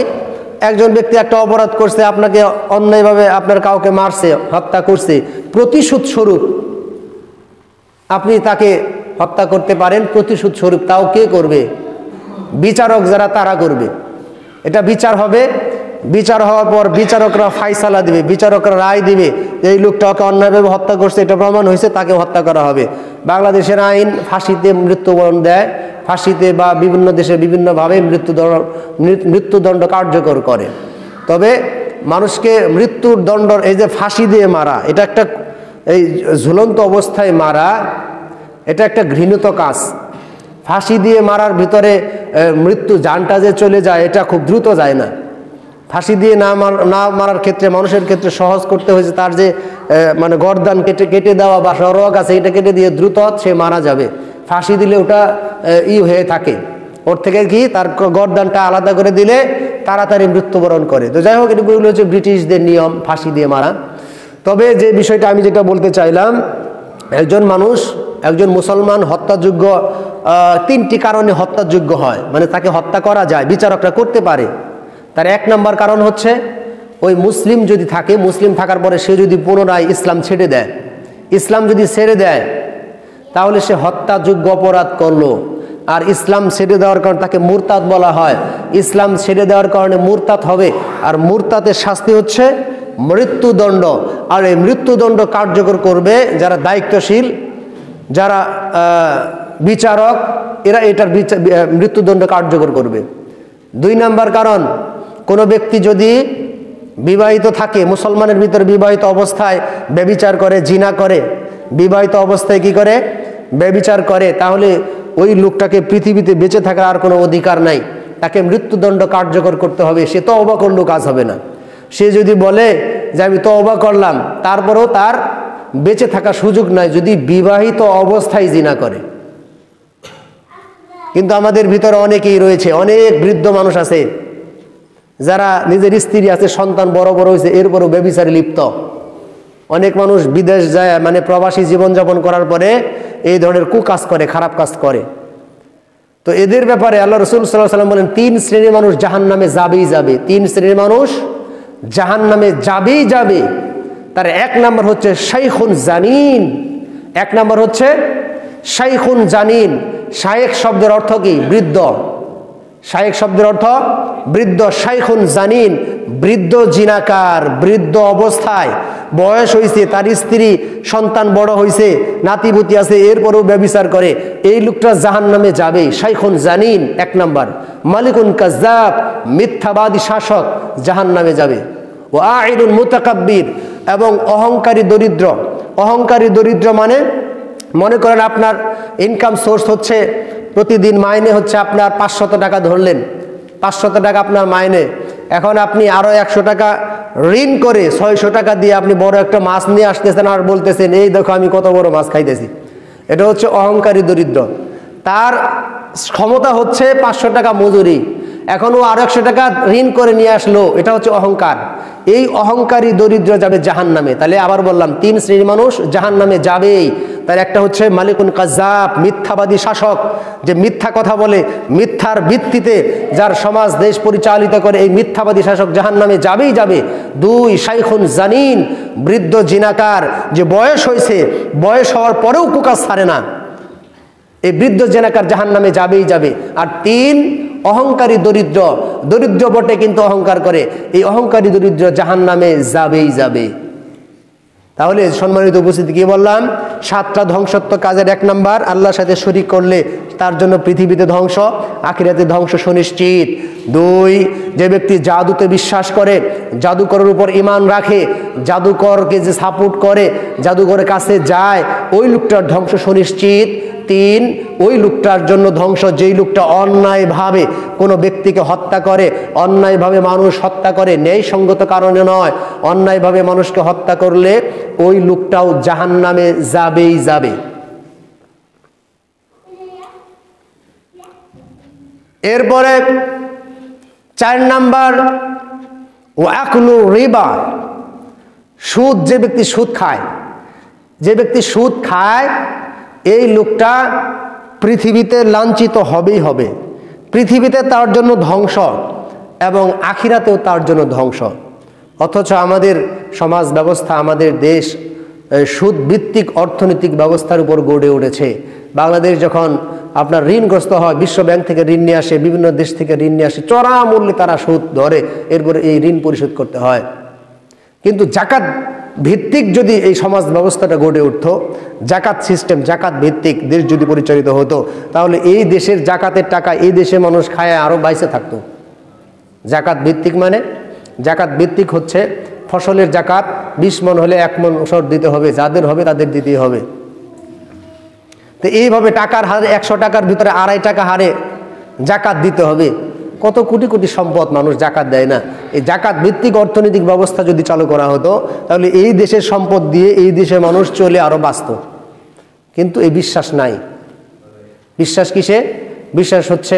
একজন ব্যক্তি একটা অপরাধ করছে, আপনাকে অন্যায়ভাবে আপনার কাউকে মারছে, হত্যা করছে, প্রতিশোধ স্বরূপ আপনি তাকে হত্যা করতে পারেন। প্রতিশোধ স্বরূপ তাও কে করবে? বিচারক যারা তারা করবে। এটা বিচার হবে, বিচার হওয়ার পর বিচারকরা ফাইসালা দিবে, বিচারকরা রায় দিবে এই লোকটা ওকে অন্যায়ভাবে হত্যা করছে, এটা প্রমাণ হয়েছে, তাকে হত্যা করা হবে। বাংলাদেশের আইন ফাঁসিতে মৃত্যুবরণ দেয়, ফাঁসিতে বা বিভিন্ন দেশে বিভিন্নভাবে মৃত্যুদণ্ড কার্যকর করে। তবে মানুষকে মৃত্যুর দণ্ড, এই যে ফাঁসি দিয়ে মারা, এটা একটা, এই ঝুলন্ত অবস্থায় মারা, এটা একটা ঘৃণিত কাজ। ফাঁসি দিয়ে মারার ভিতরে মৃত্যু, জানটা যে চলে যায়, এটা খুব দ্রুত যায় না। ফাঁসি দিয়ে না মারার ক্ষেত্রে মানুষের ক্ষেত্রে সহজ করতে হয়েছে, তার যে মানে গর্দান কেটে দেওয়া বা সরক আছে, এটা কেটে দিয়ে দ্রুত সে মারা যাবে। ফাঁসি দিলে ওটা হয়ে থাকে, ওর থেকে কি তার গর্দানটা আলাদা করে দিলে তাড়াতাড়ি মৃত্যুবরণ করে। তো যাই হোক, এগুলো হচ্ছে ব্রিটিশদের নিয়ম, ফাঁসি দিয়ে মারা। তবে যে বিষয়টা আমি যেটা বলতে চাইলাম, একজন মানুষ, একজন মুসলমান হত্যাযোগ্য, তিনটি কারণে হত্যাযোগ্য হয়, মানে তাকে হত্যা করা যায়, বিচারকরা করতে পারে। তার এক নম্বর কারণ হচ্ছে ওই মুসলিম যদি থাকে, মুসলিম থাকার পরে সে যদি পুনরায় ইসলাম ছেড়ে দেয়, ইসলাম যদি ছেড়ে দেয় তাহলে সে হত্যাযোগ্য অপরাধ করলো। আর ইসলাম ছেড়ে দেওয়ার কারণে তাকে মুরতাদ বলা হয়। ইসলাম ছেড়ে দেওয়ার কারণে মুরতাদ হবে, আর মুরতাদের শাস্তি হচ্ছে মৃত্যুদণ্ড। আর এই মৃত্যুদণ্ড কার্যকর করবে যারা দায়িত্বশীল, যারা বিচারক, এরা এটার মৃত্যুদণ্ড কার্যকর করবে। দুই নম্বর কারণ, কোনো ব্যক্তি যদি বিবাহিত থাকে, মুসলমানের ভিতরে বিবাহিত অবস্থায় ব্যভিচার করে, জিনা করে, বিবাহিত অবস্থায় কি করে? ব্যভিচার করে, তাহলে ওই লোকটাকে পৃথিবীতে বেঁচে থাকার আর কোনো অধিকার নাই, তাকে মৃত্যুদণ্ড কার্যকর করতে হবে। সে তওবা করলেও কাজ হবে না। সে যদি বলে যে আমি তওবা করলাম, তারপরেও তার বেঁচে থাকার সুযোগ নাই যদি বিবাহিত অবস্থায় জিনা করে। কিন্তু আমাদের ভিতরে অনেকেই রয়েছে, অনেক বৃদ্ধ মানুষ আছে যারা নিজের স্ত্রী আছে, সন্তান বড় বড় হয়েছে, এরপরও ব্যভিচারে লিপ্ত। অনেক মানুষ বিদেশ যায়, মানে প্রবাসী জীবনযাপন করার পরে এই ধরনের কুকাজ করে, খারাপ কাজ করে। তো এদের ব্যাপারে আল্লাহ রাসূল সাল্লাল্লাহু আলাইহি ওয়াসাল্লাম বলেন, তিন শ্রেণীর মানুষ জাহান্নামে যাবেই যাবে। তিন শ্রেণীর মানুষ জাহান্নামে যাবেই যাবে। তার এক নম্বর হচ্ছে শাইখুন জানিন। এক নম্বর হচ্ছে শাইখুন জানিন। শায়েখ শব্দের অর্থ কি? বৃদ্ধ। শায়েখ শব্দের অর্থ বৃদ্ধ। শাইখুন জানিন, বৃদ্ধ জিনাকার, বৃদ্ধ অবস্থায়, বয়স হয়েছে, তার স্ত্রী সন্তান বড় হয়েছে, নাতিপুতি আছে, এরপরেও ব্যভিচার করে, এই লোকটা জাহান্নামে যাবে। শাইখুন জানিন এক নাম্বার। মালিকুন কাজ্জাব, মিথ্যাবাদী শাসক, জাহান্নামে যাবে। ও আইনুন মুতাকাব্বির, এবং অহংকারী দরিদ্র। অহংকারী দরিদ্র মানে, মনে করেন আপনার ইনকাম সোর্স হচ্ছে প্রতিদিন মাইনে হচ্ছে আপনার 500 টাকা ধরলেন, 500 টাকা আপনার মাইনে। এখন আপনি আরো 100 টাকা ঋণ করে 600 টাকা দিয়ে আপনি বড় একটা মাছ নিয়ে আসতেছেন, আর বলতেছেন এই দেখো আমি কত বড় মাছ খাইতেছি। এটা হচ্ছে অহংকারী দরিদ্র। তার ক্ষমতা হচ্ছে 500 টাকা মজুরি, এখনও আরো 100 টাকা ঋণ করে নিয়ে আসলো, এটা হচ্ছে অহংকার। এই অহংকারী দরিদ্র যাবে জাহান্নামে। তাহলে আবার বললাম, তিন শ্রেণীর মানুষ জাহান্নামে যাবেই। তার একটা হচ্ছে মালিকুন কাজ্জাব, মিথ্যাবাদী শাসক, যে মিথ্যা কথা বলে, মিথ্যার ভিত্তিতে যার সমাজ দেশ পরিচালিত করে, এই মিথ্যাবাদী শাসক জাহান্নামে যাবেই যাবে। দুই, শাইখুন জানিন, বৃদ্ধ জিনাকার, যে বয়স হয়েছে, বয়স হওয়ার পরেও কুকাজ ছাড়ে না, এই বৃদ্ধ জিনাকার জাহান্নামে যাবেই যাবে। আর তিন, অহংকারী দরিদ্র, দরিদ্র বটে কিন্তু অহংকার করে, এই অহংকারী দরিদ্র জাহান্নামে যাবেই যাবে। তাহলে সম্মানিত উপস্থিতি, কি বললাম? 7টা ধ্বংসাত্মক কাজের এক নাম্বার, আল্লাহর সাথে শরীক করলে তার জন্য পৃথিবীতে ধ্বংস, আখিরাতে ধ্বংস সুনিশ্চিত। 2, যে ব্যক্তি জাদুতে বিশ্বাস করে, জাদুকরের উপর ঈমান রাখে, জাদুকরকে যে সাপোর্ট করে, জাদুকরের কাছে যায়, ওই লোকটার ধ্বংস সুনিশ্চিত। 3, ওই লোকটার জন্য ধ্বংস যেই লোকটা অন্যায়ভাবে কোনো ব্যক্তিকে হত্যা করে, অন্যায়ভাবে মানুষ হত্যা করে, ন্যায়সঙ্গত কারণে নয়, অন্যায়ভাবে মানুষকে হত্যা করলে ওই লোকটাও জাহান্নামে যাবেই যাবে। এরপরে 4 নাম্বার, ওয়াকলু রিবা, সুদ। যে ব্যক্তি সুদ খায়, যে ব্যক্তি সুদ খায় এই লোকটা পৃথিবীতে লাঞ্ছিত হবেই হবে, পৃথিবীতে তার জন্য ধ্বংস এবং আখিরাতেও তার জন্য ধ্বংস। অথচ আমাদের সমাজ ব্যবস্থা, আমাদের দেশ সুদভিত্তিক অর্থনৈতিক ব্যবস্থার উপর গড়ে উঠেছে। বাংলাদেশ যখন আপনার ঋণগ্রস্ত হয়, বিশ্ব ব্যাংক থেকে ঋণ নিয়ে আসে, বিভিন্ন দেশ থেকে ঋণ নিয়ে আসে, চড়া মূল্যে তারা সুদ ধরে, এরপরে এই ঋণ পরিশোধ করতে হয়। কিন্তু জাকাত ভিত্তিক যদি এই সমাজ ব্যবস্থাটা গড়ে উঠতো, জাকাত সিস্টেম, জাকাত ভিত্তিক দেশ যদি পরিচালিত হতো, তাহলে এই দেশের জাকাতের টাকা এই দেশে মানুষ খায় আরও বাইসে থাকতো। জাকাত ভিত্তিক মানে, জাকাত ভিত্তিক হচ্ছে ফসলের জাকাত 20 মণ হলে 1 মণ ওসর দিতে হবে, যাদের হবে তাদের দিতেই হবে। তো এইভাবে টাকার হারে 100 টাকার ভিতরে 2.5 টাকা হারে জাকাত দিতে হবে। কত কোটি কোটি সম্পদ মানুষ জাকাত দেয় না। এই জাকাত ভিত্তিক অর্থনৈতিক ব্যবস্থা যদি চালু করা হতো, তাহলে এই দেশের সম্পদ দিয়ে এই দেশের মানুষ চলে আরও বাঁচত। কিন্তু এই বিশ্বাস নাই। বিশ্বাস কিসে? বিশ্বাস হচ্ছে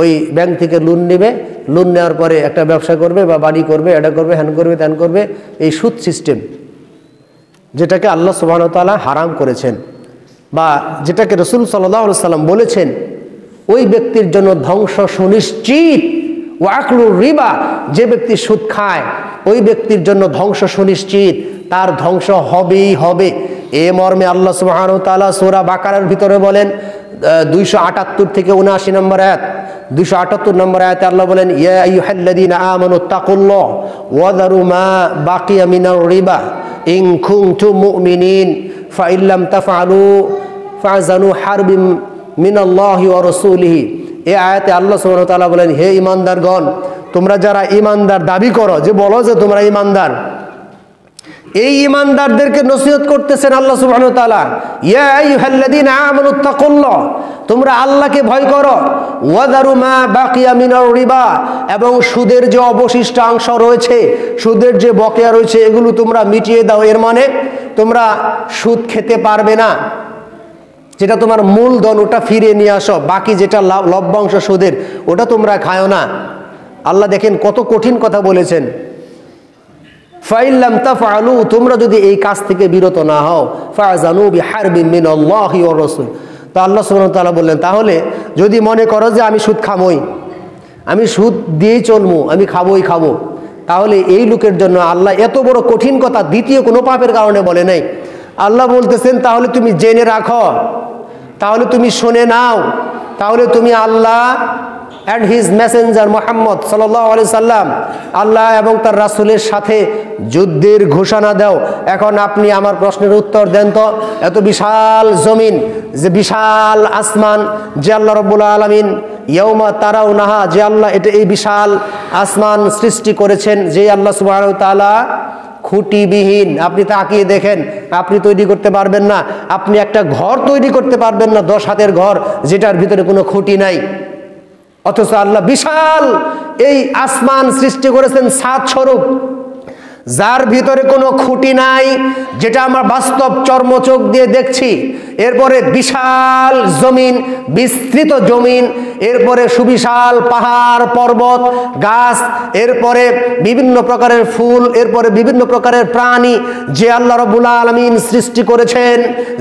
ওই ব্যাংক থেকে লোন নেবে, লোন নেওয়ার পরে একটা ব্যবসা করবে বা বাড়ি করবে, এটা করবে, হ্যান করবে, ত্যান করবে। এই সুদ সিস্টেম, যেটাকে আল্লাহ সুবহানাহু ওয়া তাআলা হারাম করেছেন বা যেটাকে রাসূল সাল্লাল্লাহু আলাইহি সাল্লাম বলেছেন, ওই ব্যক্তির জন্য ধ্বংস সুনিশ্চিত। ওয়াকলুর রিবা, যে ব্যক্তি সুদ খায় ওই ব্যক্তির জন্য ধ্বংস সুনিশ্চিত, তার ধ্বংস হবেই হবে। এ মর্মে আল্লাহ সুবহানাহু ওয়া তাআলা সূরা বাকারার ভিতরে বলেন 278 থেকে 79 নম্বর আয়াত, 278 নম্বর আয়াতে আল্লাহ বলেন, ইয়া আইয়ুহাল্লাযীনা আমানুত্তাকুল্লাহ ওয়া যারু মা বাকিয়া মিনার রিবা ইন কুনতুম মুমিনিন ফাইন লাম তাফআলু ফাযানু হারবিম মিনাল্লাহি ওয়া রাসূলিহি। এই আয়াতে আল্লাহ সুবহানাহু ওয়া তাআলা বলেন, হে ঈমানদারগণ, তোমরা যারা ঈমানদার দাবি করো, যে বলো যে তোমরা ঈমানদার, এই ঈমানদারদেরকে নসিহত করতেছেন আল্লাহ সুবহানাহু ওয়া তাআলা, ইয়া আইয়ুহাল্লাযীনা আমানুত্তাকুল্লাহ, তোমরা আল্লাহকে ভয় করো, ওয়া যারু মা বাকিয়া মিনার রিবা, এবং সুদের যে অবশিষ্ট অংশ রয়েছে, সুদের যে বকেয়া রয়েছে, এগুলো তোমরা মিটিয়ে দাও। এর মানে তোমরা সুদ খেতে পারবে না, যেটা তোমার মূলধন ওটা ফিরিয়ে নিয়ে আসো, বাকি যেটা লভ্যাংশ সুদের ওটা তোমরা খায়ো না। আল্লাহ দেখেন কত কঠিন কথা বলেছেন, ফাইন লাম তাফআলু, তোমরা যদি এই কাজ থেকে বিরত না হও, ফাযানু বিহারবিন মিনাল্লাহি ওয়া রাসূল। তো আল্লাহ সুবহানাহু ওয়া তাআলা বললেন, তাহলে যদি মনে করো যে আমি সুদ খামই, আমি সুদ দিয়েই চলবো, আমি খাবোই খাবো, তাহলে এই লোকের জন্য আল্লাহ এত বড় কঠিন কথা দ্বিতীয় কোনো পাপের কারণে বলে নাই। আল্লাহ বলতেছেন, তাহলে তুমি জেনে রাখো, তাহলে তুমি শুনে নাও, তাহলে তুমি আল্লাহ অ্যান্ড হিজ মেসেঞ্জার মুহাম্মদ সাল্লাল্লাহু আলাইহি সাল্লাম, আল্লাহ এবং তার রাসূলের সাথে যুদ্ধের ঘোষণা দাও। এখন আপনি আমার প্রশ্নের উত্তর দেন তো, এত বিশাল জমিন, যে বিশাল আসমান, যে আল্লাহ রাব্বুল আলামিন ইয়াউমা তারাউনাহা, যে আল্লাহ এটা এই বিশাল আসমান সৃষ্টি করেছেন, যে আল্লাহ সুবহানাহু ওয়া তাআলা খুঁটিবিহীন, আপনি তাকিয়ে দেখেন, আপনি তৈরি করতে পারবেন না, আপনি একটা ঘর তৈরি করতে পারবেন না, 10 হাতের ঘর, যেটার ভিতরে কোনো খুঁটি নাই। অথচ আল্লাহ বিশাল এই আসমান সৃষ্টি করেছেন ছাদ স্বরূপ, যার ভিতরে কোনো খুঁটি নাই, যেটা আমরা বাস্তব চর্মচোখ দিয়ে দেখছি। এরপরে বিশাল জমিন, বিস্তৃত জমিন, এরপরে সুবিশাল পাহাড় পর্বত গাছ, এরপরে বিভিন্ন প্রকারের ফুল, এরপরে বিভিন্ন প্রকারের প্রাণী, যে আল্লাহ রাব্বুল আলামিন সৃষ্টি করেছেন,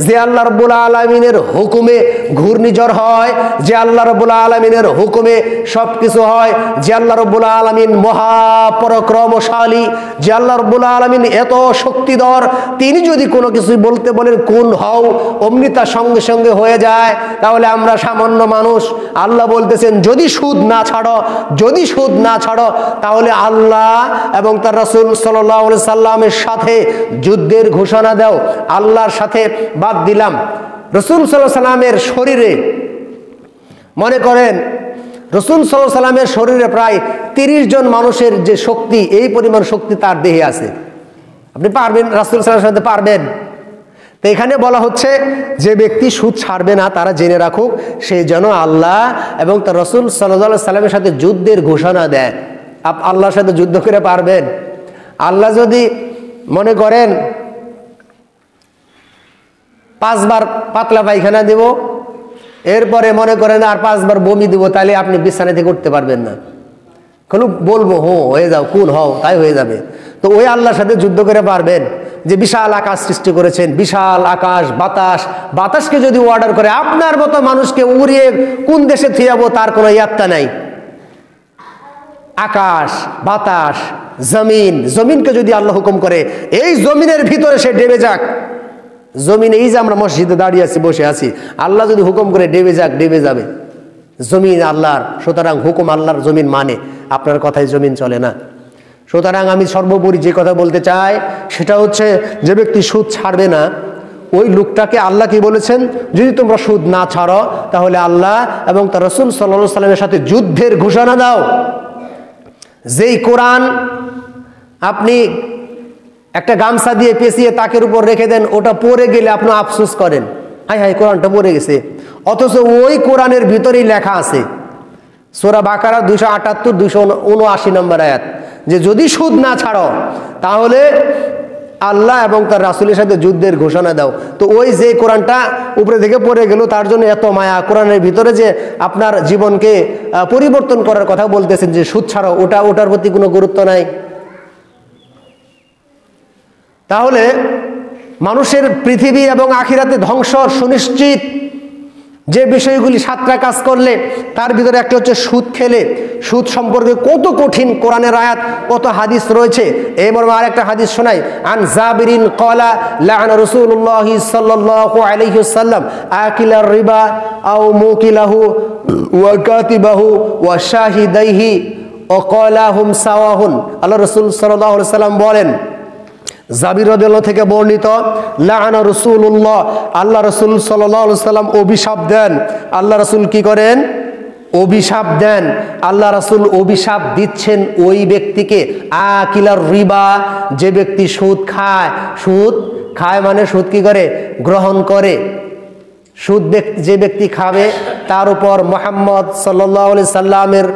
যে আল্লাহ রাব্বুল আলামিনের হুকুমে ঘূর্ণিঝড় হয়, যে আল্লাহ রাব্বুল আলামিনের হুকুমে সবকিছু হয়, যে আল্লাহ রাব্বুল আলামিন মহাপরাক্রমশালী, যে আল্লাহ রাব্বুল আলামিন এত শক্তিধর, তিনি যদি কোনো কিছু বলতে বলেন কুন হও, অমনি তা সঙ্গে সঙ্গে হয়ে যায়। তাহলে আমরা সামান্য মানুষ, আল্লাহ বলতেছেন যদি সুদ না ছাড়ো, যদি সুদ না ছাড়ো, তাহলে আল্লাহ এবং তার রাসূল সাল্লাল্লাহু আলাইহি সাল্লামের সাথে যুদ্ধের ঘোষণা দাও। আল্লাহর সাথে বাদ দিলাম, রাসূল সাল্লাল্লাহু আলাইহি সাল্লামের শরীরে, মনে করেন রাসূল সাল্লাল্লাহু আলাইহি সাল্লামের শরীরে প্রায় 30 জন মানুষের যে শক্তি, এই পরিমাণ শক্তি তার দেহে আছে। আপনি পারবেন রাসূল সাল্লাল্লাহু আলাইহি সাল্লামের পারবেন? তো এখানে বলা হচ্ছে, যে ব্যক্তি সুদ ছাড়বে না, তারা জেনে রাখুক, সে যেন আল্লাহ এবং তার রাসূল সাল্লাল্লাহু আলাইহি সাল্লামের সাথে যুদ্ধের ঘোষণা দেয়। আল্লাহর সাথে যুদ্ধ করে পারবেন? আল্লাহ যদি মনে করেন 5 বার পাতলা পায়খানা দেব, এরপরে মনে করেন আর 5 বার বমি দেব, তাহলে আপনি বিছানা থেকে উঠতে পারবেন না। কোনো বলবো হো হয়ে যাও, কুল হও, তাই হয়ে যাবে। তো ওই আল্লাহর সাথে যুদ্ধ করে পারবেন? যে বিশাল আকাশ সৃষ্টি করেছেন, বিশাল আকাশ, বাতাস, বাতাসকে যদি অর্ডার করে আপনার মতো মানুষকে উড়িয়ে কোন দেশে থিয়াবো তার কোনো ইয়াত্তা নাই। আকাশ, বাতাস, জমিন, জমিনকে যদি আল্লাহ হুকুম করে এই জমিনের ভিতরে সে ডেবে যাক, জমিন এই যে আমরা মসজিদে দাঁড়িয়ে আছি, বসে আছি, আল্লাহ যদি হুকুম করে ডেবে যাক, ডেবে যাবে। জমিন আল্লাহর, সুতরাং হুকুম আল্লাহর, জমিন মানে, আপনার কথায় জমিন চলে না। সুতরাং আমি সর্বোপরি যে কথা বলতে চাই সেটা হচ্ছে, যে ব্যক্তি সুদ ছাড়বে না ওই লোকটাকে আল্লাহ কি বলেছেন, যদি তোমরা সুদ না ছাড়ো তাহলে আল্লাহ এবং তার রাসূল সাল্লাল্লাহু আলাইহি সাল্লামের সাথে যুদ্ধের ঘোষণা দাও। যেই কোরআন আপনি একটা গামছা দিয়ে পেঁচিয়ে তাকের উপর রেখে দেন, ওটা পড়ে গেলে আপনি আফসোস করেন, হায় হায় কোরআনটা পড়ে গেছে, অথচ ওই কোরআনের ভিতরেই লেখা আছে সূরা বাকারা 278 279 নম্বর আয়াত, যে যদি সুদ না ছাড়ো তাহলে আল্লাহ এবং তার রাসূলের সাথে যুদ্ধের ঘোষণা দাও। তো ওই যে কোরআনটা উপরে থেকে পড়ে গেল, তার জন্য এত মায়া। কোরআনের ভিতরে যে আপনার জীবনকে পরিবর্তন করার কথা বলতেছেন, যে সুদ ছাড়ো, ওটার প্রতি কোনো গুরুত্ব নাই। তাহলে মানুষের পৃথিবী এবং আখিরাতে ধ্বংস সুনিশ্চিত যে বিষয়গুলি, 7টা কাজ করলে তার ভিতরে একটা হচ্ছে সুদ খেলে। সুদ সম্পর্কে কত কঠিন কোরআনের আয়াত, কত হাদিস রয়েছে। এই মর্মে আরেকটা হাদিস শোনাই, আন জাবিরিন ক্বালা লা'আনা রাসূলুল্লাহি সাল্লাল্লাহু আলাইহি ওয়াসাল্লাম আকিলার রিবা আও মুকিলাহু ওয়া কাতিবাহু ওয়া শাহিদাইহি ওয়া ক্বালা হুম সাওয়াহুন। আল্লাহ রাসূল সাল্লাল্লাহু আলাইহি ওয়াসাল্লাম বলেন, জাবির রাদিয়াল্লাহু থেকে বর্ণিত, লা'আনা রাসূলুল্লাহ, আল্লাহ রাসূল সাল্লাল্লাহু আলাইহি ওয়াসাল্লাম অভিশাপ দেন। আল্লাহ রাসূল কি করেন? অভিশাপ দেন। আল্লাহ রাসূল অভিশাপ দিচ্ছেন ওই ব্যক্তিকে, আকিলার রিবা, যে ব্যক্তি সুদ খায়। সুদ খায় মানে সুদ কি করে? গ্রহণ করে। সুদ যে ব্যক্তি খাবে তার উপর মুহাম্মদ সাল্লাল্লাহু আলাইহি সাল্লামের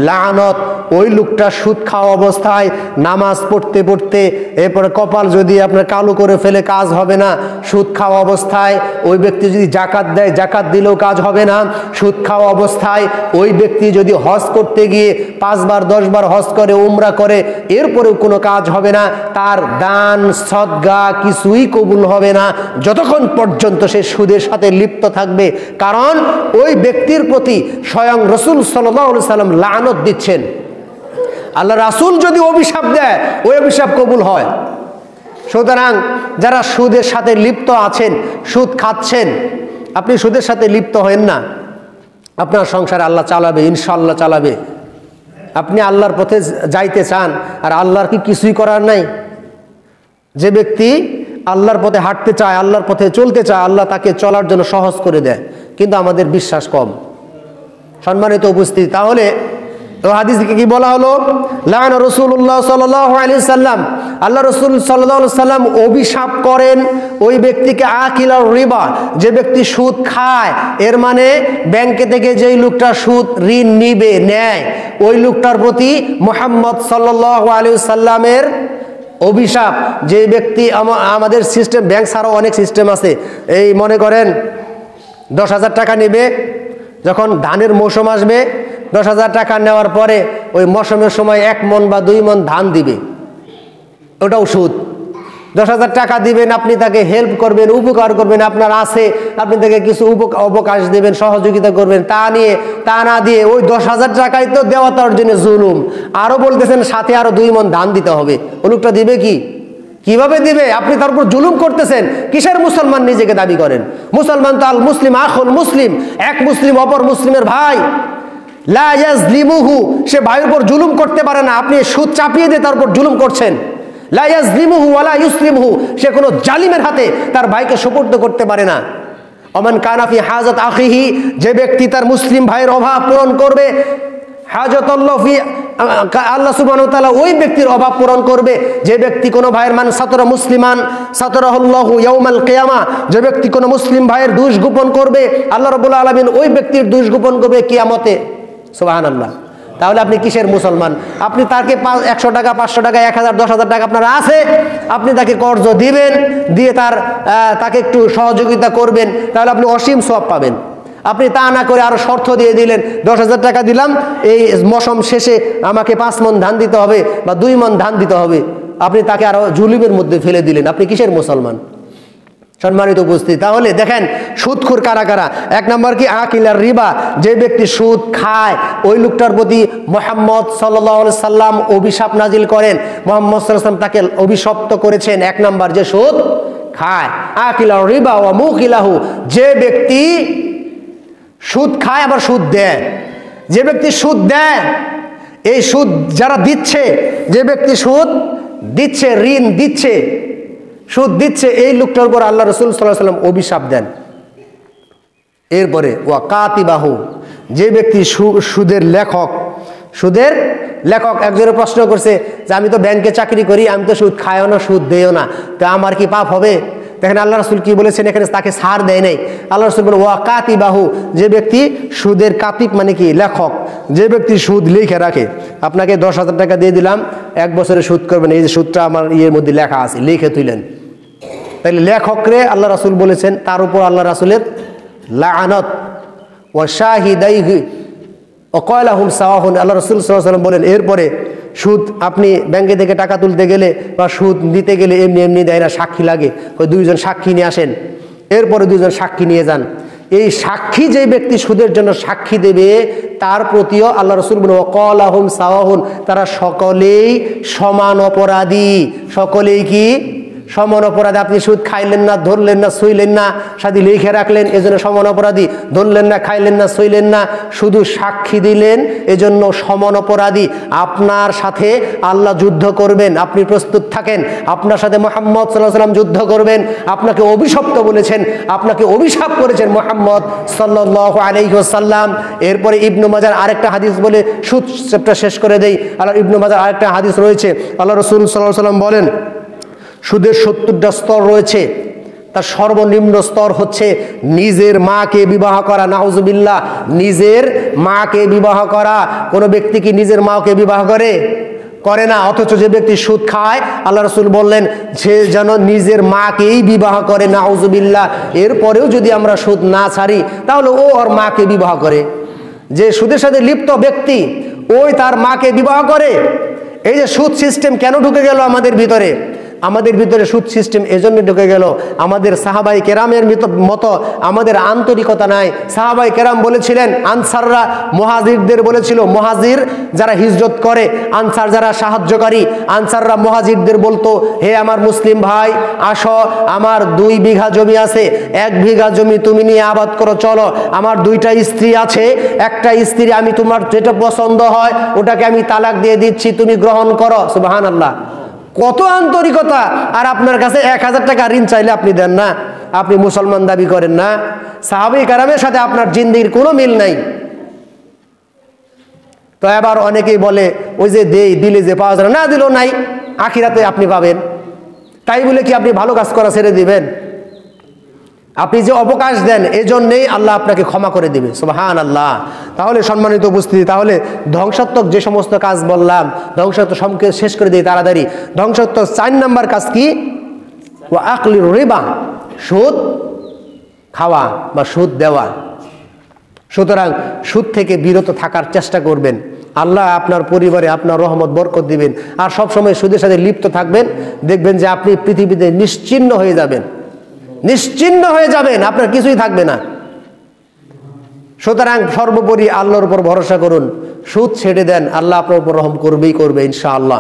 লানত। ওই লোকটা সুদ খাওয়া অবস্থায় নামাজ পড়তে পড়তে এরপরে কপাল যদি আপনার কালো করে ফেলে কাজ হবে না। সুদ খাওয়া অবস্থায় ওই ব্যক্তি যদি জাকাত দেয়, জাকাত দিলেও কাজ হবে না। সুদ খাওয়া অবস্থায় ওই ব্যক্তি যদি হজ করতে গিয়ে 5 বার 10 বার হজ করে, উমরা করে, এরপরেও কোনো কাজ হবে না। তার দান সদকা কিছুই কবুল হবে না যতক্ষণ পর্যন্ত সে সুদের সাথে লিপ্ত থাকবে। কারণ ওই ব্যক্তির প্রতি স্বয়ং রাসূল সাল্লাল্লাহু আলাইহি সাল্লাম লানত দিচ্ছেন। আল্লাহ রাসূল যদি অভিশাপ দেয়, ওই অভিশাপ কবুল হয়। সুতরাং যারা সুদের সাথে লিপ্ত আছেন, সুদ খাচ্ছেন, আপনি সুদের সাথে লিপ্ত হবেন না। আপনার সংসারে আল্লাহ চালাবে, ইনশাআল্লাহ চালাবে। আপনি আল্লাহর পথে যাইতে চান, আর আল্লাহর কি কিছুই করার নাই? যে ব্যক্তি আল্লাহর পথে হাঁটতে চায়, আল্লাহর পথে চলতে চায়, আল্লাহ তাকে চলার জন্য সহজ করে দেয়। কিন্তু আমাদের বিশ্বাস কম। সম্মানিত উপস্থিতি, তাহলে হাদিসে কি বলা হলো? লা'আনা রাসূলুল্লাহ সাল্লাল্লাহু আলাইহি সাল্লাম, আল্লাহ রাসূল সাল্লাল্লাহু আলাইহি সাল্লাম অভিশাপ করেন ওই ব্যক্তিকে, আকিলার রিবা, যে ব্যক্তি সুদ খায়। এর মানে ব্যাংকে থেকে যেই লোকটা সুদ ঋণ নিবে, নেয়, ওই লোকটার প্রতি মুহাম্মদ সাল্লাল্লাহু আলাইহি সাল্লামের অভিশাপ। যে ব্যক্তি, আমাদের সিস্টেম, ব্যাংক ছাড়াও অনেক সিস্টেম আছে। এই মনে করেন 10,000 টাকা নেবে, যখন ধানের মৌসুম আসবে 10,000 টাকা নেওয়ার পরে ওই মৌসুমের সময় 1 মণ বা 2 মণ ধান দিবে, ওটাও সুদ। 10,000 টাকা দিবেন, আপনি তাকে হেল্প করবেন, উপকার করবেন, আপনার আছে, আপনি তাকে কিছু অবকাশ দেবেন, সহযোগিতা করবেন। তা না দিয়ে ওই 10,000 টাকাই তো দেওয়া তার জন্য জুলুম। আরো বলতেছেন সাথে আরো 2 মণ ধান দিতে হবে। ও লোকটা দিবে কি? কিভাবে দিবে? আপনি তার উপর জুলুম করতেছেন। কিসের মুসলমান নিজেকে দাবি করেন? মুসলমান তো আল মুসলিম আখুল মুসলিম, এক মুসলিম অপর মুসলিমের ভাই। লা ইয়াজলিমুহু, সে ভাইয়ের উপর জুলুম করতে পারে না। আপনি সুদ চাপিয়ে দিয়ে তার উপর জুলুম করছেন। লা ইয়াজলিমুহু ওয়ালা ইউসলিমহু, সে কোনো জালিমের হাতে তার ভাইকে সুপুর্দ করতে পারে না। ওমান কানা ফি হাজাত আখিহি, যে ব্যক্তি তার মুসলিম ভাইয়ের অভাব পূরণ করবে, হাজাতাল্লাহ ফি, আল্লাহ সুবহানাহু ওয়া তাআলা ওই ব্যক্তির অভাব পূরণ করবে। যে ব্যক্তি কোনো ভাইয়ের, মান সাতরা মুসলিমান সাতরাহুল্লাহু ইয়াউমাল কিয়ামা, যে ব্যক্তি কোনো মুসলিম ভাইয়ের দোষ গোপন করবে, আল্লাহ রাব্বুল আলামিন ওই ব্যক্তির দোষ গোপন করবে কিয়ামতে। সুবহানাল্লাহ। তাহলে আপনি কিসের মুসলমান? আপনি তাকে 100 টাকা, 500 টাকা, 1000, 10,000 টাকা আপনার আছে, আপনি তাকে কর্জ দিবেন, দিয়ে তাকে একটু সহযোগিতা করবেন, তাহলে আপনি অসীম সওয়াব পাবেন। আপনি তা না করে আরো শর্ত দিয়ে দিলেন, 10,000 টাকা দিলাম, এই মৌসুম শেষে আমাকে 5 মণ ধান দিতে হবে বা 2 মণ ধান দিতে হবে। আপনি তাকে আরো জুলুমের মধ্যে ফেলে দিলেন, আপনি কিসের মুসলমান? সম্মানিত উপস্থিতি, তাহলে দেখেন সুদখোর কারা কারা। এক নম্বর কি আকিলার রিবা, যে ব্যক্তি সুদ খায় ওই লোকটার প্রতি মুহাম্মদ সাল্লাল্লাহু আলাইহি সাল্লাম অভিশাপ নাজিল করেন। মুহাম্মদ সাল্লাল্লাহু আলাইহি সাল্লাম তাকে অভিশপ্ত করেছেন, এক নম্বর যে সুদ খায়। আকিলার রিবা ওয়া মুকিলাহু, যে ব্যক্তি সুদ খায় আবার সুদ দেয়। যে ব্যক্তি সুদ দেয়, এই সুদ যারা দিচ্ছে, যে ব্যক্তি সুদ দিচ্ছে, ঋণ দিচ্ছে, সুদ দিচ্ছে, এই লোকটার উপর আল্লাহ রাসূল সাল্লাল্লাহু আলাইহি ওয়াসাল্লাম অভিশাপ দেন। এরপরে ওয়া কাতিবাহু, যে ব্যক্তি সুদের লেখক, সুদের লেখক। একজনের প্রশ্ন করছে যে আমি তো ব্যাংকে চাকরি করি, আমি তো সুদ খাইও না, সুদ দেও না, তো আমার কি পাপ হবে? দেখেন আল্লাহ রাসূল কি বলেছেন এখানে, তাকে ছাড় দেয় নাই। আল্লাহ রাসূল বলেন ওয়া কাতিবাহু, যে ব্যক্তি সুদের কাতিব মানে কি লেখক, যে ব্যক্তি সুদ লিখে রাখে। আপনাকে 10,000 টাকা দিয়ে দিলাম, 1 বছরে সুদ করবেন, এই যে সুদটা আমার ইয়ের মধ্যে লেখা আছে, লিখে তুলেন। তাহলে লেখকরে আল্লাহ রাসূল বলেছেন তার উপর আল্লাহ রাসূলের লাআনত। ওয়া শাহিদাইহি ওয়া ক্বালাহুম সাওয়াহুন, আল্লাহ রাসূল সাল্লাল্লাহু আলাইহি ওয়াসাল্লাম বলেন এরপরে সুদ আপনি ব্যাংকে থেকে টাকা তুলতে গেলে বা সুদ নিতে গেলে এমনি এমনি দেয় না, সাক্ষী লাগে। ওই 2 জন সাক্ষী নিয়ে আসেন, এরপরে 2 জন সাক্ষী নিয়ে যান। এই সাক্ষী যে ব্যক্তি সুদের জন্য সাক্ষী দেবে তার প্রতিও আল্লাহ রাসূল বলেন ওয়া ক্বালাহুম সাওয়াহুন, তারা সকলেই সমান অপরাধী। সকলেই কি সমান অপরাধী। আপনি সুদ খাইলেন না, ধরলেন না, ছুঁইলেন না, সাথে লিখে রাখলেন, এজন্য সমান অপরাধী। ধরলেন না, খাইলেন না, ছুঁইলেন না, শুধু সাক্ষী দিলেন, এজন্য সমান অপরাধী। আপনার সাথে আল্লাহ যুদ্ধ করবেন, আপনি প্রস্তুত থাকেন। আপনার সাথে মুহাম্মদ সাল্লাল্লাহু আলাইহি ওয়াসাল্লাম যুদ্ধ করবেন। আপনাকে অভিশপ্ত বলেছেন, আপনাকে অভিশাপ করেছেন মুহাম্মদ সাল্লাল্লাহু আলাইহি ওয়াসাল্লাম। এরপরে ইবনু মাজার আরেকটা হাদিস বলে সুদ চ্যাপ্টার শেষ করে দেই। আল্লাহ ইবনু মাজার আরেকটা হাদিস রয়েছে, আল্লাহ রাসূল সাল্লাল্লাহু আলাইহি ওয়াসাল্লাম বলেন সুদের 70টা স্তর রয়েছে। তার সর্বনিম্ন স্তর হচ্ছে নিজের মাকে বিবাহ করা। নাউজুবিল্লাহ, নিজের মাকে বিবাহ করা। কোন ব্যক্তি কি নিজের মাকে বিবাহ করে? করে না। অথচ যে ব্যক্তি সুদ খায় আল্লাহ রাসূল বললেন সে যেন নিজের মাকেই বিবাহ করে। নাউজুবিল্লাহ। এরপরেও যদি আমরা সুদ না ছাড়ি তাহলে ও ওর মাকে বিবাহ করে। যে সুদের সাথে লিপ্ত ব্যক্তি ওই তার মাকে বিবাহ করে। এই যে সুদ সিস্টেম কেন ঢুকে গেল আমাদের ভিতরে? আমাদের ভিতরে সুদ সিস্টেম এজন্য ঢুকে গেল, আমাদের সাহাবাই কেরামের মতো আমাদের আন্তরিকতা নাই। সাহাবাই কেরাম বলেছিলেন, আনসাররা মুহাজিরদের বলেছিল, মুহাজির যারা হিজরত করে, আনসার যারা সাহায্যকারী, আনসাররা মুহাজিরদের বলতো হে আমার মুসলিম ভাই, আসো, আমার 2 বিঘা জমি আছে, 1 বিঘা জমি তুমি নিয়ে আবাদ করো, চলো। আমার 2টা স্ত্রী আছে, একটা স্ত্রী আমি তোমার যেটা পছন্দ হয় ওটাকে আমি তালাক দিয়ে দিচ্ছি, তুমি গ্রহণ করো। সুবহানাল্লাহ, কত আন্তরিকতা! আর আপনার কাছে 1000 টাকা ঋণ চাইলে আপনি দেন না, আপনি মুসলমান দাবি করেন না। সাহাবায়ে কেরামের সাথে আপনার জিন্দেগির কোনো মিল নাই। তো এবার অনেকেই বলে ওই যে দেই, দিলে যে পাওয়া যায় না, দিলেও নাই, আখিরাতে আপনি পাবেন। তাই বলে কি আপনি ভালো কাজ করা ছেড়ে দিবেন? আপনি যে অবকাশ দেন এজন্যই আল্লাহ আপনাকে ক্ষমা করে দিবে। সুবহানাল্লাহ। তাহলে সম্মানিত উপস্থিতি, তাহলে ধ্বংসাত্মক যে সমস্ত কাজ বললাম, ধ্বংসাত্মক সম্পর্কে শেষ করে দিই তাড়াতাড়ি। ধ্বংসাত্মক 4 নাম্বার কাজ কি? ওয়া আকলির রিবা, সুদ খাওয়া বা সুদ দেওয়া। সুতরাং সুদ থেকে বিরত থাকার চেষ্টা করবেন। আল্লাহ আপনার পরিবারে আপনার রহমত বরকত দিবেন। আর সব সময় সুদের সাথে লিপ্ত থাকবেন, দেখবেন যে আপনি পৃথিবীতে নিশ্চিহ্ন হয়ে যাবেন, নিশ্চিহ্ন হয়ে যাবেন, আপনার কিছুই থাকবে না। সুতরাং সর্বোপরি আল্লাহর উপর ভরসা করুন, সুদ ছেড়ে দেন, আল্লাহ আপনার উপর রহম করবেই করবে ইনশাআল্লাহ।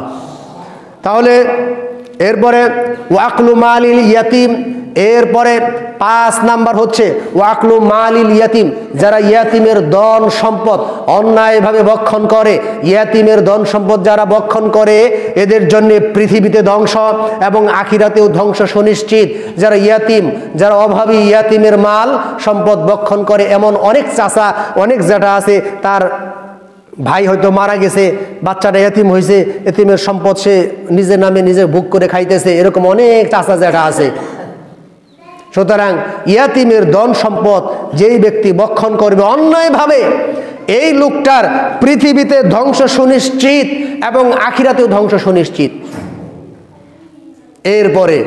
তাহলে এরপরে ওয়াকলু মালিল ইয়াতিম, এরপরে 5 নাম্বার হচ্ছে ওয়াকলু মালিল ইয়াতিম, যারা ইয়াতিমের ধন সম্পদ অন্যায়ভাবে ভক্ষণ করে, ইয়াতিমের ধন সম্পদ যারা ভক্ষণ করে এদের জন্য পৃথিবীতে ধ্বংস এবং আখিরাতেও ধ্বংস সুনিশ্চিত। যারা ইয়াতিম, যারা অভাবী, ইয়াতিমের মাল সম্পদ ভক্ষণ করে, এমন অনেক চাচা অনেক জ্যাঠা আছে, তার ভাই হয়তো মারা গেছে, বাচ্চাটা এতিম হয়েছে, এতিমের সম্পদ সে নিজের নামে নিজে ভোগ করে খাইতেছে, এরকম অনেক চাচা জ্যাঠা আছে। সুতরাং ইয়াতিমের ধন সম্পদ যেই ব্যক্তি ভক্ষণ করবে অন্যায়ভাবে, এই লোকটার পৃথিবীতে ধ্বংস সুনিশ্চিত এবং আখিরাতেও ধ্বংস সুনিশ্চিত। এরপরে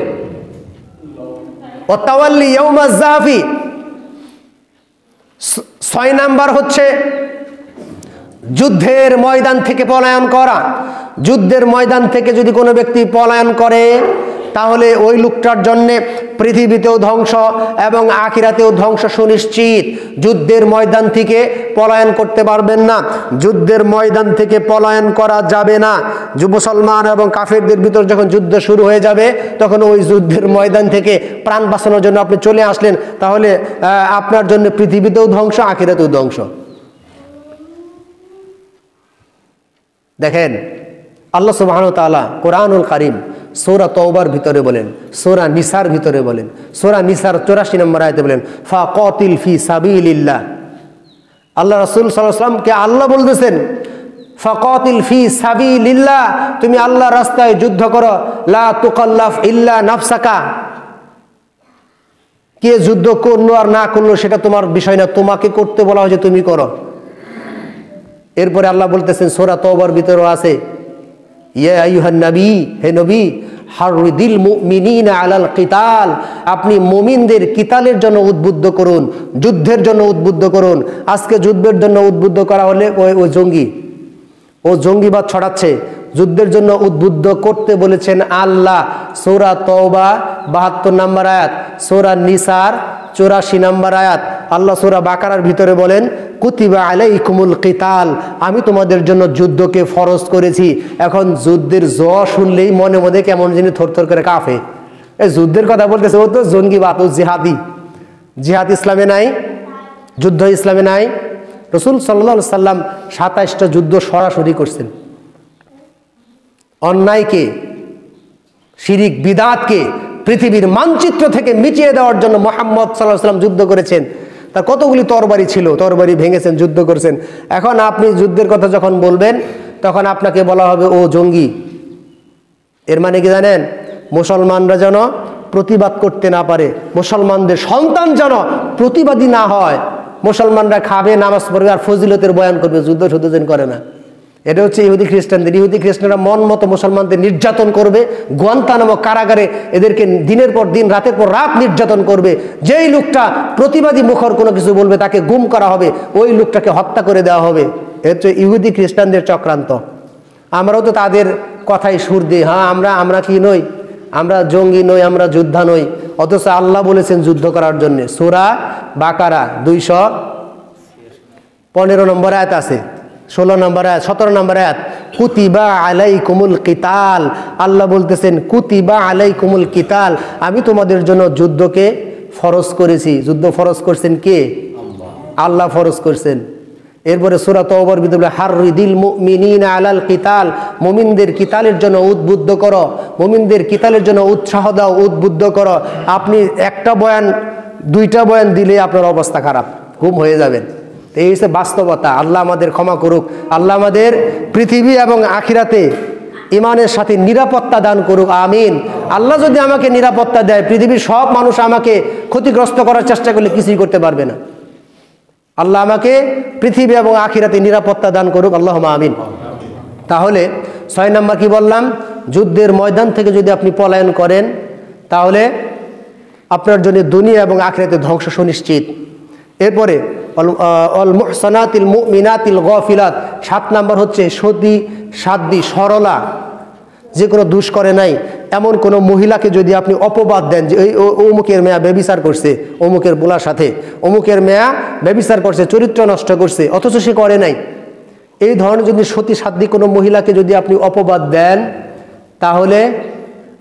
ওয়াতাওয়াল্লি ইয়াউমাজ জাফি, 6 নাম্বার হচ্ছে যুদ্ধের ময়দান থেকে পলায়ন করা। যুদ্ধের ময়দান থেকে যদি কোনো ব্যক্তি পলায়ন করে তাহলে ওই লোকটার জন্যে পৃথিবীতেও ধ্বংস এবং আখিরাতেও ধ্বংস সুনিশ্চিত। যুদ্ধের ময়দান থেকে পলায়ন করতে পারবেন না, যুদ্ধের ময়দান থেকে পলায়ন করা যাবে না। মুসলমান এবং কাফেরদের ভিতর যখন যুদ্ধ শুরু হয়ে যাবে তখন ওই যুদ্ধের ময়দান থেকে প্রাণ বাঁচানোর জন্য আপনি চলে আসলেন, তাহলে আপনার জন্য পৃথিবীতেও ধ্বংস, আখিরাতেও ধ্বংস। দেখেন আল্লাহ সুবহানাহু ওয়া তাআলা কোরআনুল কারীম সূরা তাওবার ভিতরে বলেন, সূরা নিসার ভিতরে বলেন, সূরা নিসার 84 নম্বর আয়াতে বলেন ফাকাতিল ফি সাবিলিল্লাহ। আল্লাহ রাসূল সাল্লাল্লাহু আলাইহি ওয়াসাল্লামকে আল্লাহ বলতেছেন ফাকাতিল ফি সাবিলিল্লাহ, তুমি আল্লাহর রাস্তায় যুদ্ধ করো, লা তুকাল্লাফ ইল্লা নাফসাকা। কে যুদ্ধ করলো আর না করলো সেটা তোমার বিষয় না, তোমাকে করতে বলা হয়েছে, তুমি করো। এরপরে আল্লাহ বলতেছেন সূরা তাওবার ভিতরেও আছে ইয়া আইয়ুহান নবী, হে নবী, হাররিদিল মুমিনিনা আলাল কিতাল, আপনি মুমিনদের কিতালের জন্য উদ্বুদ্ধ করুন, যুদ্ধের জন্য উদ্বুদ্ধ করুন। আজকে যুদ্ধের জন্য উদ্বুদ্ধ করা হলে ও জঙ্গি, ও জঙ্গিবাদ ছড়াচ্ছে। যুদ্ধের জন্য উদ্বুদ্ধ করতে বলেছেন আল্লাহ সূরা তাওবা 72 নম্বর আয়াত, সূরা নিসার 84 নম্বর আয়াত। আল্লাহ সূরা বাকারার ভিতরে বলেন কুতিবা আলাইকুমুল কিতাল, আমি তোমাদের জন্য যুদ্ধকে ফরজ করেছি। এখন যুদ্ধের জ শুনলেই মনে মনে কেমন যিনি থরথর করে কাঁপে। এই যুদ্ধের কথা বলতেছে, ও তো জঙ্গিবাদ, ও জিহাদি। জিহাদ ইসলামে নাই, যুদ্ধ ইসলামে নাই। রাসূল সাল্লাল্লাহু আলাইহি সাল্লাম 27টা যুদ্ধ সরাসরি করছেন। অন্যায়কে, শিরিক বিদআতকে পৃথিবীর মানচিত্র থেকে মিটিয়ে দেওয়ার জন্য মুহাম্মদ সাল্লাল্লাহু আলাইহি সাল্লাম যুদ্ধ করেছেন। তার কতগুলি তরবারি ছিল, তরবারি ভেঙেছেন, যুদ্ধ করেছেন। এখন আপনি যুদ্ধের কথা যখন বলবেন তখন আপনাকে বলা হবে ও জঙ্গি। এর মানে কি জানেন? মুসলমানরা যেন প্রতিবাদ করতে না পারে, মুসলমানদের সন্তান যেন প্রতিবাদী না হয়। মুসলমানরা খাবে, নামাজ পড়বে আর ফজিলতের বয়ান করবে, যুদ্ধ শুদ্ধ যেন করে না। এটা হচ্ছে ইহুদি খ্রিস্টানদের। ইহুদি খ্রিস্টানরা মন মতো মুসলমানদের নির্যাতন করবে, গুয়ান্তানামো কারাগারে এদেরকে দিনের পর দিন, রাতের পর রাত নির্যাতন করবে। যেই লোকটা প্রতিবাদী মুখর কোনো কিছু বলবে তাকে গুম করা হবে, ওই লোকটাকে হত্যা করে দেওয়া হবে। এটা হচ্ছে ইহুদি খ্রিস্টানদের চক্রান্ত। আমরাও তো তাদের কথাই সুর দিই, হ্যাঁ আমরা কি নই, আমরা জঙ্গি নই, আমরা যোদ্ধা নই। অথচ আল্লাহ বলেছেন যুদ্ধ করার জন্য। সূরা বাকারা 215 নম্বর আয়াত আছে, 16 নম্বর আয়াত, 17 নম্বর আয়াত, কুতিবা আলাইকুমুল কিতাল। আল্লাহ বলতেছেন কুতিবা আলাইকুমুল কিতাল, আমি তোমাদের জন্য যুদ্ধকে ফরজ করেছি। যুদ্ধ ফরজ করছেন কে? আল্লাহ ফরজ করছেন। এরপরে সূরা তাওবার ভিতরে হাররিদিল মুমিনিনা আলাল কিতাল, মুমিনদের কিতালের জন্য উদ্বুদ্ধ করো, মুমিনদের কিতালের জন্য উৎসাহ দাও, উদ্বুদ্ধ করো। আপনি একটা বয়ান, দুইটা বয়ান দিলে আপনার অবস্থা খারাপ, গুম হয়ে যাবেন। এই হচ্ছে বাস্তবতা। আল্লাহ আমাদের ক্ষমা করুক, আল্লাহ আমাদের পৃথিবী এবং আখিরাতে ইমানের সাথে নিরাপত্তা দান করুক, আমিন। আল্লাহ যদি আমাকে নিরাপত্তা দেয়, পৃথিবীর সব মানুষ আমাকে ক্ষতিগ্রস্ত করার চেষ্টা করলে কিছুই করতে পারবে না। আল্লাহ আমাকে পৃথিবী এবং আখিরাতে নিরাপত্তা দান করুক, আল্লাহুম্মা আমিন। তাহলে 6 নম্বর কি বললাম? যুদ্ধের ময়দান থেকে যদি আপনি পলায়ন করেন তাহলে আপনার জন্য দুনিয়া এবং আখিরাতে ধ্বংস সুনিশ্চিত। এরপরে অল মুহসানাতিল মুমিনাতিল গাফিলাত, 7 নম্বর হচ্ছে সতী সাধ্বী সরলা, যে কোনো দোষ করে নাই এমন কোনো মহিলাকে যদি আপনি অপবাদ দেন যে এই অমুকের মেয়া ব্যভিচার করছে, অমুকের বোলার সাথে অমুকের মেয়া ব্যভিচার করছে, চরিত্র নষ্ট করছে, অথচ সে করে নাই, এই ধরনের যদি সতী সাধ্বী কোনো মহিলাকে যদি আপনি অপবাদ দেন তাহলে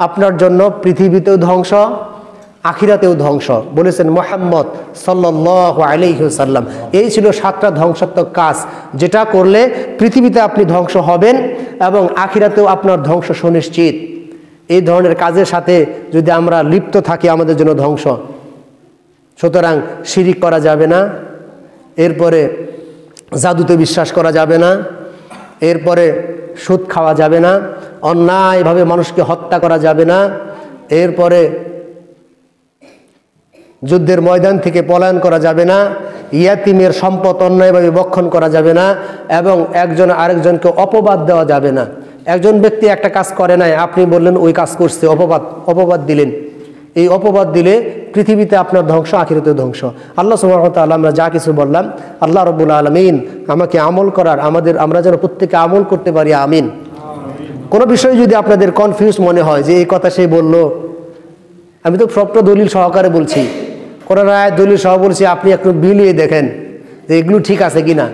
আপনার জন্য পৃথিবীতেও ধ্বংস, আখিরাতেও ধ্বংস। বলেছেন মুহাম্মদ সাল্লাল্লাহু আলাইহি ওয়াসাল্লাম। এই ছিল 7টা ধ্বংসাত্মক কাজ, যেটা করলে পৃথিবীতে আপনি ধ্বংস হবেন এবং আখিরাতেও আপনার ধ্বংস সুনিশ্চিত। এই ধরনের কাজের সাথে যদি আমরা লিপ্ত থাকি আমাদের জন্য ধ্বংস। সুতরাং শিরিক করা যাবে না, এরপরে জাদুতে বিশ্বাস করা যাবে না, এরপরে সুদ খাওয়া যাবে না, অন্যায়ভাবে মানুষকে হত্যা করা যাবে না, এরপরে যুদ্ধের ময়দান থেকে পলায়ন করা যাবে না, ইয়াতিমের সম্পদ অন্যায়ভাবে ভক্ষণ করা যাবে না, এবং একজন আরেকজনকে অপবাদ দেওয়া যাবে না। একজন ব্যক্তি একটা কাজ করে নাই, আপনি বললেন ওই কাজ করছে, অপবাদ দিলেন। এই অপবাদ দিলে পৃথিবীতে আপনার ধ্বংস, আখিরাতে ধ্বংস। আল্লাহ সুবহানাহু ওয়া তাআলা আমরা যা কিছু বললাম, আল্লাহ রাব্বুল আলামিন আমাকে আমল করার, আমরা যেন প্রত্যেকে আমল করতে পারি, আমিন। কোনো বিষয়ে যদি আপনাদের কনফিউজ মনে হয় যে এই কথা সে বলল, আমি তো সবটা দলিল সহকারে বলছি, কোরআন আয়াত দলিল সহ বলছি, আপনি একটু মিলিয়ে দেখেন যে এগুলো ঠিক আছে কিনা।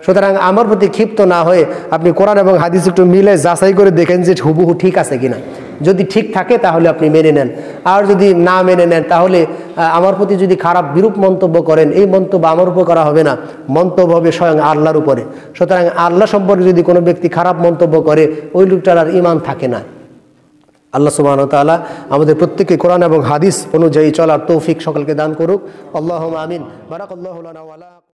সুতরাং আমার প্রতি ক্ষিপ্ত না হয়ে আপনি কোরআন এবং হাদিস একটু মিলে যাচাই করে দেখেন যে হুবহু ঠিক আছে কিনা। যদি ঠিক থাকে তাহলে আপনি মেনে নেন, আর যদি না মেনে নেন তাহলে আমার প্রতি যদি খারাপ বিরূপ মন্তব্য করেন, এই মন্তব্য আমার উপর করা হবে না, মন্তব্য হবে স্বয়ং আল্লাহর উপরে। সুতরাং আল্লাহ সম্পর্কে যদি কোনো ব্যক্তি খারাপ মন্তব্য করে, ওই লোকটার আর ঈমান থাকে না। আল্লাহ সুবহানাহু ওয়া তাআলা আমাদের প্রত্যেককে কোরআন এবং হাদিস অনুযায়ী চলার তৌফিক সকলকে দান করুক। আল্লাহুম্মা আমিন। বারাকাল্লাহু লানা ওয়া লা